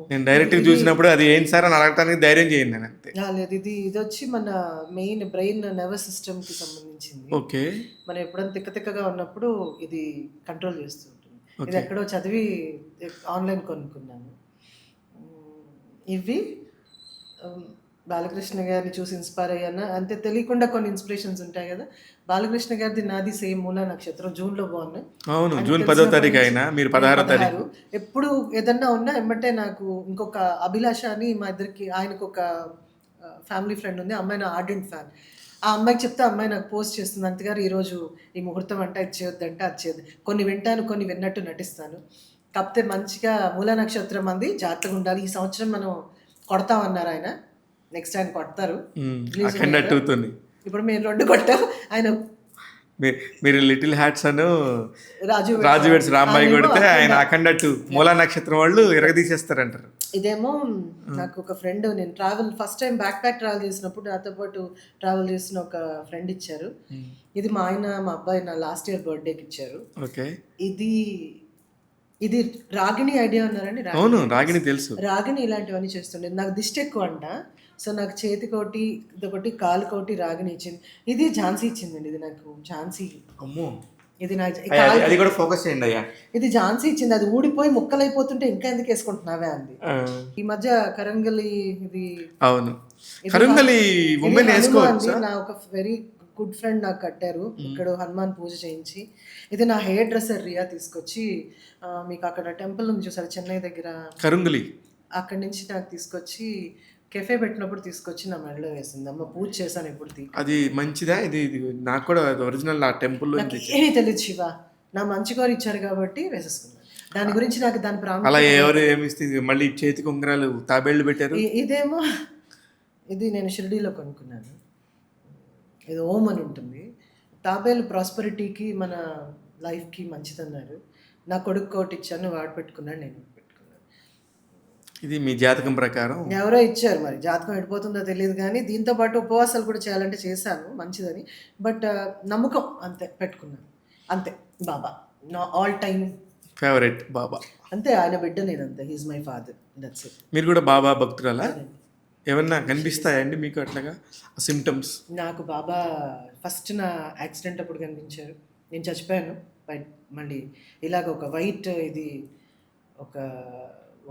నేను డైరెక్ట్గా చూసినప్పుడు అది ఏంటి సార్ అని అడగటానికి ధైర్యం చేయండి నేను అంతే. లేదు, ఇది వచ్చి మన మెయిన్ బ్రెయిన్ నర్వస్ సిస్టమ్కి సంబంధించింది. ఓకే. మనం ఎప్పుడైనా తిక్కగా ఉన్నప్పుడు ఇది కంట్రోల్ చేస్తూ ఉంటుంది. ఇది ఎక్కడో చదివి ఆన్లైన్ కొనుక్కున్నాను. ఇవి బాలకృష్ణ గారిని చూసి ఇన్స్పైర్ అయ్యాను అంతే. తెలియకుండా కొన్ని ఇన్స్పిరేషన్స్ ఉంటాయి కదా. బాలకృష్ణ గారిది నాది సేమ్ మూలా నక్షత్రం, జూన్లో బాగున్నాయి. అవును, జూన్ 10వ తారీఖు అయినా మీరు 16వ తారీఖు. ఎప్పుడు ఏదన్నా ఉన్నా ఎమ్మటే నాకు ఇంకొక అభిలాష అని మా ఇద్దరికి, ఆయనకు ఒక ఫ్యామిలీ ఫ్రెండ్ ఉంది, అమ్మాయి నా ఆర్డెంట్ ఫ్యాన్. ఆ అమ్మాయికి చెప్తే అమ్మాయి నాకు పోస్ట్ చేస్తుంది, అంతగారు ఈరోజు ఈ ముహూర్తం అంటే అది చేయొద్దంటే అది చేయదు. కొన్ని వింటాను, కొన్ని విన్నట్టు నటిస్తాను. కాకపోతే మంచిగా మూలా నక్షత్రం అంది, జాగ్రత్తగా ఉండాలి. ఈ సంవత్సరం మనం కొడతామన్నారు ఆయన, నెక్స్ట్ ఆయన కొడతారు. ఇప్పుడు మేము 2 కొట్టాం. ఆయన మీరు లిటిల్ హ్యాట్స్ అను రాజు వెడ్స్ రాంబాయి కొడితే ఆయన అఖండ 2 మూలా నక్షత్రం వాళ్ళు ఇరగదీసేస్తారంటారు. ఇదేమో నాకు ఒక ఫ్రెండ్, నేను first time back pack travel చేసినప్పుడు నాతో పాటు ట్రావెల్ చేసిన ఒక ఫ్రెండ్ ఇచ్చారు. ఇది మా అబ్బాయి నా లాస్ట్ ఇయర్ బర్త్డేకి ఇచ్చారు. ఓకే. ఇది రాగిణి ఐడియా ఉన్నారండి? అవును, రాగిణి తెలుసు. రాగిణి ఇలాంటివన్నీ చేస్తుండేది. నాకు దిష్టి ఎక్కువ అంట, సో నాకు చేతికోటి, ఇదొకటి, కాలుకోటి రాగిణి ఇచ్చింది. ఇది ఝాన్సీ ఇచ్చిందండి. ఇది నాకు ఝాన్సీ, ఇది అది కూడా ఫోకస్ చేయండి అయ్యా. ఇది ఝాన్సీ ఇచ్చింది. అది ఊడిపోయి ముక్కలైపోతుంటే ఇంకా ఎందుకు వేసుకుంటున్నావే అంది. ఈ మధ్య కరంగలి, ఇది అవును కరంగలి ఉమెన్ వేసుకోవచ్చు. నా ఒక వెరీ గుడ్ ఫ్రెండ్ నాకు కట్టారు ఇక్కడ హనుమాన్ పూజ చేయించి. ఇది నా హెయిర్ డ్రెస్సర్ రియా తీసుకొచ్చి, మీకు అక్కడ టెంపుల్ ఉంది చూసారు చెన్నై దగ్గర, కరుంగలి, అక్కడి నుంచి నాకు తీసుకొచ్చి కెఫే పెట్టినప్పుడు తీసుకొచ్చి నా మెడలో వేసింది. అమ్మ పూజ చేశాను ఎప్పుడు. అది మంచిదా? ఇది నాకు కూడా ఒరిజినల్ ఆ టెంపుల్ ఏమీ తెలియదు శివ, నా మంచి కోరి ఇచ్చారు కాబట్టి వేసేసుకున్నాను. దాని గురించి నాకు దాని ప్రాముఖ్యత. అలా ఎవరు ఏమిస్తే మళ్ళీ చేతికి ఉంగరాలు తాబేళ్ళు పెట్టారు. ఇదేమో ఇది నేను షిరిడీలో కొనుక్కున్నాను. ఇది ఓం అని ఉంటుంది. తాబేలు ప్రాస్పరిటీకి మన లైఫ్కి మంచిదన్నారు. నా కొడుకు కోటి ఇచ్చాను, వాడు పెట్టుకున్నాను, నేను పెట్టుకున్నాను. ఇది మీ జాతకం ప్రకారం ఎవరో ఇచ్చారు, మరి జాతకం ఎడిపోతుందో తెలియదు కానీ దీంతో పాటు ఉపవాసాలు కూడా చేయాలంటే చేశాను మంచిదని. బట్ నమ్మకం అంతే పెట్టుకున్నాను, అంతే. బాబా నా ఆల్ టైమ్ ఫేవరెట్ బాబా. అంతే, ఆయన బిడ్డ నేను, అంతే. He's my father, that's it. మీరు కూడా బాబా భక్తురాలా? ఏమన్నా కనిపిస్తాయండి మీకు అట్లాగా సిమ్టమ్స్? నాకు బాబా ఫస్ట్ నా యాక్సిడెంట్ అప్పుడు కనిపించారు. నేను చచ్చిపోయాను, బట్ మళ్ళీ ఇలాగ ఒక వైట్ ఇది ఒక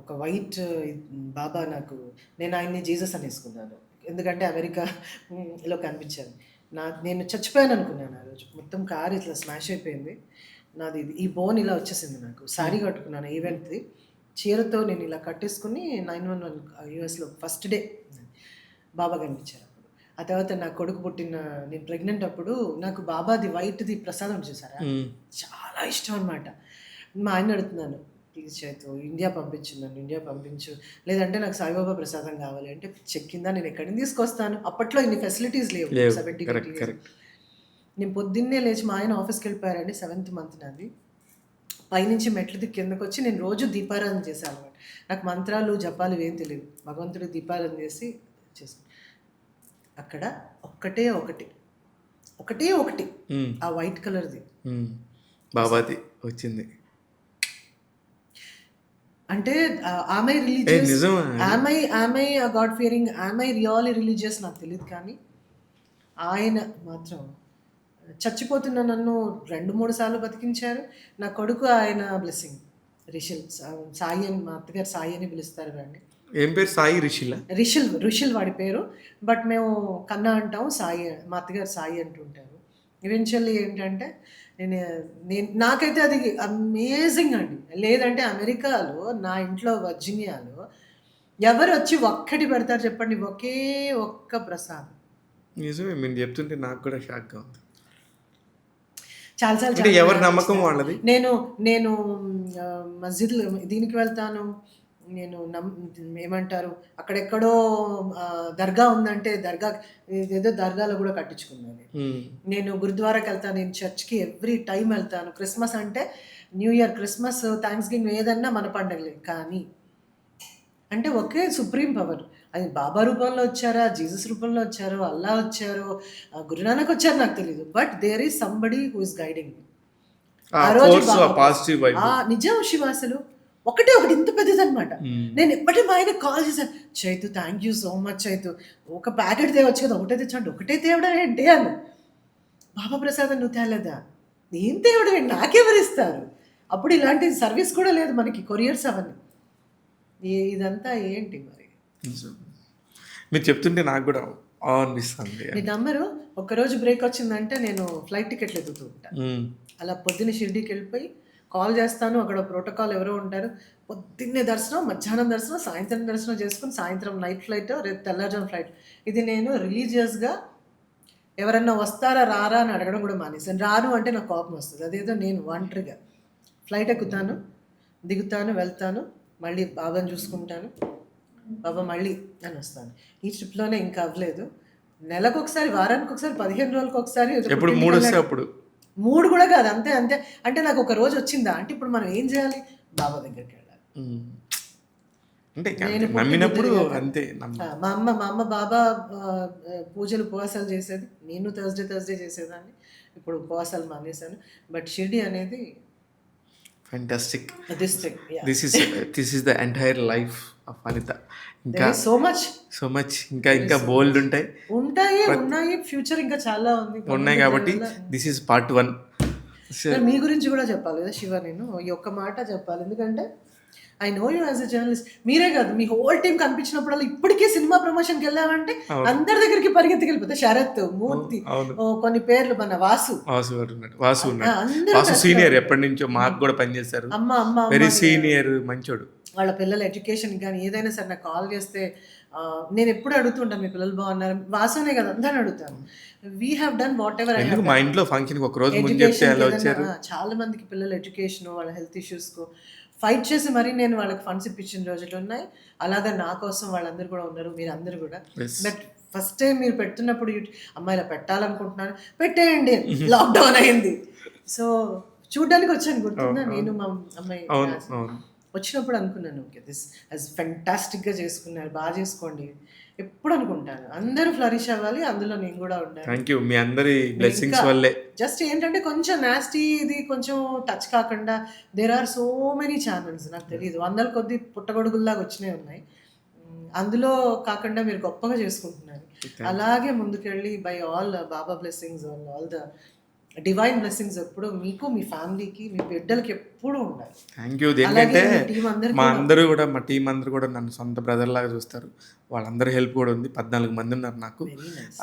ఒక వైట్ బాబా నాకు, నేను ఆయన్ని జీసస్ అనేసుకున్నాను. ఎందుకంటే అమెరికాలో కనిపించాను. నేను చచ్చిపోయాను అనుకున్నాను ఆ రోజు. మొత్తం కారు ఇట్లా స్మాష్ అయిపోయింది నాది. ఈ బోన్ ఇలా వచ్చేసింది. నాకు శారీ కట్టుకున్నాను ఈవెంట్ది, చీరతో నేను ఇలా కట్టేసుకుని 911 యూఎస్లో ఫస్ట్ డే బాబా కనిపించారు అప్పుడు. ఆ తర్వాత నా కొడుకు పుట్టిన, నేను ప్రెగ్నెంట్ అప్పుడు నాకు బాబాది వైట్ది ప్రసాదం చూసారా, చాలా ఇష్టం అనమాట. మా ఆయన అడుగుతున్నాను, ప్లీజ్ చైతు ఇండియా పంపించు, నన్ను ఇండియా పంపించు, లేదంటే నాకు సాయిబాబా ప్రసాదం కావాలి అంటే, చెక్కిందా నేను ఎక్కడిని తీసుకొస్తాను. అప్పట్లో ఇన్ని ఫెసిలిటీస్ లేవు. 70 నేను పొద్దున్నే లేచి, మా ఆయన ఆఫీస్కి వెళ్ళిపోయారండి, 7th month నాది. పైనుంచి మెట్లు దిక్కి కిందకు వచ్చి నేను రోజు దీపారాధన చేశాను అనమాట. నాకు మంత్రాలు జపాలు ఏం తెలియదు. భగవంతుడికి దీపారాధన చేసి చేసుకుని అక్కడ ఒకటే ఒకటి ఆ వైట్ కలర్ది బాబాది వచ్చింది. అంటే ఆమె రిలీజియస్, ఆమె గాడ్ ఫియరింగ్, ఆమె రియల్లీ రిలీజియస్ నాకు తెలియదు. కానీ ఆయన మాత్రం చచ్చిపోతున్న నన్ను 2-3 సార్లు బతికించారు. నా కొడుకు ఆయన బ్లెస్సింగ్, రిషిల్, సాయి అని, మా అత్తగారు సాయి అని పిలుస్తారు వాడిని. ఏం పేరు? సాయి రిషిల్. రిషిల్ వాడి పేరు, బట్ మేము కన్నా అంటాం, సాయి, మా అత్తగారు సాయి అంటుంటారు. ఈవెన్చువల్లీ ఏంటంటే నాకైతే అది అమేజింగ్ అండి. లేదంటే అమెరికాలో నా ఇంట్లో వర్జీనియాలో ఎవరు వచ్చి ఒక్కటి పెడతారు చెప్పండి, ఒకే ఒక్క ప్రసాదం. నిజమే, మీరు చెప్తుంటే నాకు కూడా షాక్గా ఉంది. చాలా ఎవరి నమ్మకం వాళ్ళది. నేను మస్జిద్ దీనికి వెళ్తాను, నేను ఏమంటారు అక్కడెక్కడో దర్గా ఉందంటే దర్గా, ఏదో దర్గాలో కూడా కట్టించుకున్నాను. నేను గురుద్వారాకి వెళ్తాను, నేను చర్చ్కి ఎవ్రీ టైం వెళ్తాను. క్రిస్మస్ అంటే, new year, Christmas, thanks giving ఏదన్నా మన పండగలే. కానీ అంటే ఒకే సుప్రీం పవర్, అది బాబా రూపంలో వచ్చారా, జీసస్ రూపంలో వచ్చారో, అల్లా వచ్చారో, గురునానక్ వచ్చారో నాకు తెలియదు. But there is somebody who is guiding me. ఆ రోజు నిజం శివ, అసలు ఒకటి ఇంత పెద్దదన్నమాట. నేను ఎప్పటి మా ఆయన కాల్ చేశాను, Chaitu thank you so much Chaitu, ఒక ప్యాకెట్ తేవచ్చు కదా, ఒకటే తెచ్చండి. ఒకటే తేవడం ఏంటి అన్న, బాబా ప్రసాదం నువ్వు తేలేదా, ఏం తేవడం ఏంటి, నాకెవరు ఇస్తారు. అప్పుడు ఇలాంటి సర్వీస్ కూడా లేదు మనకి, కొరియర్స్ అవన్నీ. ఇదంతా ఏంటి మరి. మీరు చెప్తుంటే నాకు కూడా అనిపిస్తుంది. మీ నమ్మరు, ఒక్కరోజు బ్రేక్ వచ్చిందంటే నేను ఫ్లైట్ టికెట్లు ఎదుగుతూ ఉంటాను. అలా పొద్దున్న షిర్డీకి వెళ్ళిపోయి కాల్ చేస్తాను, అక్కడ ప్రోటోకాల్ ఎవరో ఉంటారు. పొద్దున్నే దర్శనం, మధ్యాహ్నం దర్శనం, సాయంత్రం దర్శనం చేసుకుని సాయంత్రం నైట్ ఫ్లైట్, రేపు తెల్లారుజాము ఫ్లైట్. ఇది నేను రిలీజియస్గా ఎవరన్నా వస్తారా రారా అని అడగడం కూడా మానేసాను. రాను అంటే నాకు కోపం వస్తుంది. అదేదో నేను ఒంటరిగా ఫ్లైట్ ఎక్కుతాను, దిగుతాను, వెళ్తాను, మళ్ళీ బాబాని చూసుకుంటాను, బాబా మళ్ళీ అని వస్తాను. ఈ ట్రిప్లోనే ఇంకా అవ్వలేదు. నెలకు ఒకసారి, వారానికి ఒకసారి, 15 రోజులకు ఒకసారి, ఎప్పుడు 3 వస్తే అప్పుడు 3 కూడా కాదు, అంతే. అంటే నాకు ఒక రోజు వచ్చిందా అంటే ఇప్పుడు మనం ఏం చేయాలి, బాబా దగ్గరికి వెళ్ళాలి. నేను నమ్మినప్పుడు అంతే. మా అమ్మ బాబా పూజలు ఉపవాసాలు చేసేది, నేను థర్స్డే చేసేదాన్ని. ఇప్పుడు ఉపవాసాలు మానేశాను. బట్ షిర్డీ అనేది fantastic. This is the entire life of Anita. ఇంకా so much ఇంకా బోల్డ్ ఉన్నాయి. ఫ్యూచర్ ఇంకా చాలా ఉన్నాయి కాబట్టి దిస్ ఈస్ part 1. మీ గురించి కూడా చెప్పాలి కదా శివ, నేను ఈ ఒక్క మాట చెప్పాలి. ఎందుకంటే I know you as a journalist. మీరే కాదు, మీ హోల్ టీం కనిపించినప్పుడల్లా ఇప్పటికే సినిమా ప్రమోషన్కి వెళ్ళామంటే అందరి దగ్గరికి పరిగెత్తికి వెళ్ళిపోతే, శరత్, మూర్తి, కొన్ని పేర్లు, మన వాసు సీనియర్, ఎప్పటి నుంచో మాకు కూడా పనిచేశారు. వెరీ సీనియర్, మంచోడు. వాళ్ళ పిల్లల ఎడ్యుకేషన్ కానీ ఏదైనా సరే నాకు కాల్ చేస్తే నేను ఎప్పుడు అడుగుతుంటాను, మీ పిల్లలు బాగున్నారు, వాసునే కదా అందరిని అడుగుతాను. We have done what ever. మా ఇంట్లో ఫంక్షన్ ఒక రోజు ముందు చెప్తే అలా వచ్చారు. చాలా మందికి పిల్లల ఎడ్యుకేషన్, వాళ్ళ హెల్త్ ఇష్యూస్కు ఫైట్ చేసి మరీ నేను వాళ్ళకి ఫండ్స్ ఇప్పించిన రోజులు ఉన్నాయి. అలాగా నా కోసం వాళ్ళందరూ కూడా ఉన్నారు, మీరు అందరూ కూడా. బట్ ఫస్ట్ టైం మీరు పెడుతున్నప్పుడు అమ్మాయిలా పెట్టాలనుకుంటున్నాను, పెట్టేయండి, లాక్డౌన్ అయింది. సో చూడ్డానికి వచ్చాను, గుర్తుందా, నేను మా అమ్మాయి. వచ్చినప్పుడు అనుకున్నాను ఓకే దిస్ యాజ్ ఫెంటాస్టిక్గా చేసుకున్నారు, బాగా చేసుకోండి ఎప్పుడు అనుకుంటాను. అందరూ ఫ్లరిష్ అవ్వాలి, అందులో నేను కూడా ఉండాలి. Thank you. మీ అందరి మీరు బ్లెస్సింగ్స్ ఇంకా వల్లే. జస్ట్ ఏంటంటే కొంచెం నాస్టీ ఇది కొంచెం టచ్ కాకుండా there are so many channels, నాకు తెలియదు వందల కొద్ది పుట్టగొడుగుల్లాగా వచ్చినాయి ఉన్నాయి. అందులో కాకుండా మీరు గొప్పగా చేసుకుంటున్నారు. అలాగే ముందుకెళ్ళి by all Baba blessings, all the divine blessings ఎప్పుడు మీకు, మీ ఫ్యామిలీకి, మీ బిడ్డలకి ఎప్పుడూ ఉండాలి. Thank you. అలాగే ఎందుకంటే మీ టీం అందరికి మా కూడా అందరూ కూడా మా టీం అందరూ కూడా నన్ను సొంత బ్రదర్ లాగా చూస్తారు. వాళ్ళందరి హెల్ప్ కూడా ఉంది. 14 మంది ఉన్నారు నాకు. Very nice.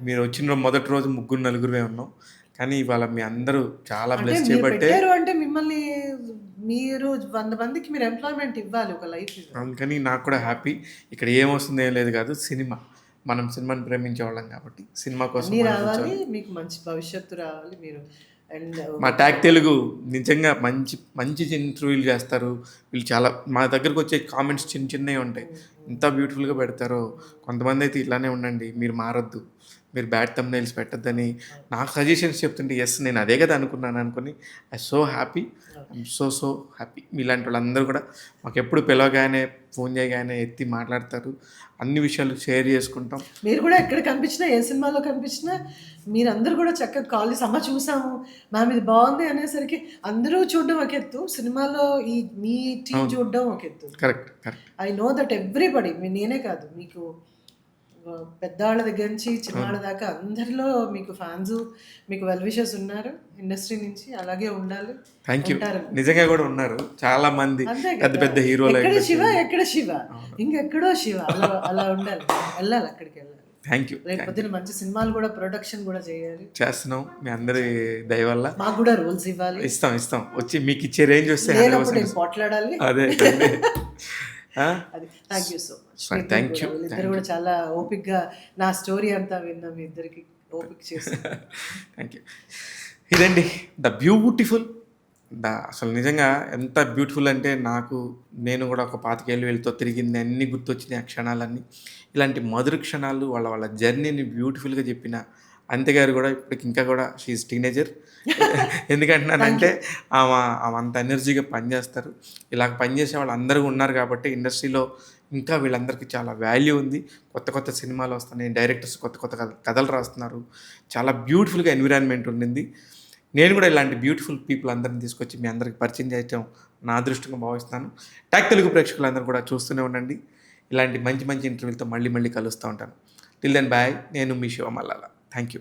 మీరు వచ్చిన మొదటి రోజు ముగ్గురు నలుగురే ఉన్నాం. కానీ ఇవాళ మీ అందరూ చాలా అంటే బ్లెస్ మీరు చేయబట్టే, పెట్టారు అంటే మిమ్మల్ని మీరు 100 మందికి మీరు ఎంప్లాయ్మెంట్ ఇవ్వాలి, ఒక లైఫ్ ఇవ్వాలి. అందుకని నాకు కూడా హ్యాపీ. ఇక్కడ ఏమొస్తుంది ఏం లేదు కాదు, సినిమా. మనం సినిమాని ప్రేమించే వాళ్ళం కాబట్టి సినిమా కోసం అన్నీ ఆలోచించాలి. రావాలి, మీకు మంచి భవిష్యత్తు రావాలి. మీరు అండ్ మా ట్యాగ్ తెలుగు నిజంగా మంచి మంచి ఇంటర్వ్యూలు చేస్తారు వీళ్ళు. చాలా మా దగ్గరకు వచ్చే కామెంట్స్ చిన్న చిన్నవి ఉంటాయి, ఎంత బ్యూటిఫుల్గా పెడతారో. కొంతమంది అయితే ఇలానే ఉండండి, మీరు మారొద్దు, మీరు బ్యాడ్ థంబ్నెయిల్స్ పెట్టద్దని నాకు సజెషన్స్ చెప్తుంటే ఎస్ నేను అదే కదా అనుకున్నాను అనుకుని I so happy. I'm so happy. మీలాంటి వాళ్ళందరూ కూడా మాకు ఎప్పుడు పిలవగానే ఫోన్ చేయగానే ఎత్తి మాట్లాడతారు, అన్ని విషయాలు షేర్ చేసుకుంటాం. మీరు కూడా ఎక్కడ కనిపించినా, ఏ సినిమాలో కనిపించినా మీరందరూ కూడా చక్కగా కాల్ చేసి అమ్మ చూసాము మ్యామ్ ఇది బాగుంది అనేసరికి అందరూ చూడడం ఒక ఎత్తు, సినిమాలో ఈ మీ టీం చూడడం ఒక ఎత్తు. Correct correct. I know that everybody, నేనే కాదు, మీకు పెద్దవాళ్ళ దగ్గర నుంచి చిన్నవాళ్ళ దాకా అందరిలో మీకు ఫ్యాన్స్, మీకు వెల్ విషర్స్ ఉన్నారు ఇండస్ట్రీ నుంచి. అలాగే ఉండాలి. Thank you. ఉంటారు. నిజంగా కూడా ఉన్నారు చాలా మంది అంతే పెద్ద కదా. పెద్ద హీరోలు. ఎక్కడ శివ, ఎక్కడ శివ, ఇంకెక్కడో శివ, అలా అలా ఉండాలి. వెళ్ళాలి, అక్కడికి వెళ్ళాలి. Thank you. రేపు పొద్దున మంచి సినిమాలు కూడా ప్రొడక్షన్ కూడా చేయాలి. చేస్తున్నాం మీ అందరి దయ వల్ల. మాకు కూడా రూల్స్ ఇవ్వాలి. ఇస్తాం వచ్చి మీకు ఇచ్చే రేంజ్ వస్తే లేనప్పుడు నేను పోట్లాడాలి. అదే అది thank you so much. Thank you. ఇద్దరు కూడా చాలా ఓపిక్గా నా స్టోరీ అంతా విన్నాం, మీ ఇద్దరికి ఓపిక చేసి. Thank you. ఇదండి ద బ్యూటిఫుల్ అసలు నిజంగా ఎంత బ్యూటిఫుల్ అంటే నేను కూడా ఒక 25 ఏళ్ళు వీళ్ళతో తిరిగింది అన్నీ గుర్తొచ్చినాయి ఆ క్షణాలన్నీ. ఇలాంటి మధుర క్షణాలు వాళ్ళ జర్నీని బ్యూటిఫుల్గా చెప్పిన అంతే గారు కూడా ఇప్పటికి ఇంకా కూడా షీఈస్ టీనేజర్. ఎందుకంటున్నానంటే ఆమె అంత ఎనర్జీగా పనిచేస్తారు. ఇలా పనిచేసే వాళ్ళు అందరూ ఉన్నారు కాబట్టి ఇండస్ట్రీలో ఇంకా వీళ్ళందరికీ చాలా వాల్యూ ఉంది. కొత్త సినిమాలు వస్తున్నాయి, డైరెక్టర్స్ కొత్త కథలు రాస్తున్నారు, చాలా బ్యూటిఫుల్గా ఎన్విరాన్మెంట్ ఉండింది. నేను కూడా ఇలాంటి బ్యూటిఫుల్ పీపుల్ అందరిని తీసుకొచ్చి మీ అందరికి పరిచయం చేయడం నా అదృష్టంగా భావిస్తున్నాను. ట్యాగ్ తెలుగు ప్రేక్షకులందరూ కూడా చూస్తూనే ఉండండి. ఇలాంటి మంచి ఇంటర్వ్యూలతో మళ్ళీ కలుస్తూ ఉంటాను. Till then bye. నేను మీ శివ మల్లాల. Thank you.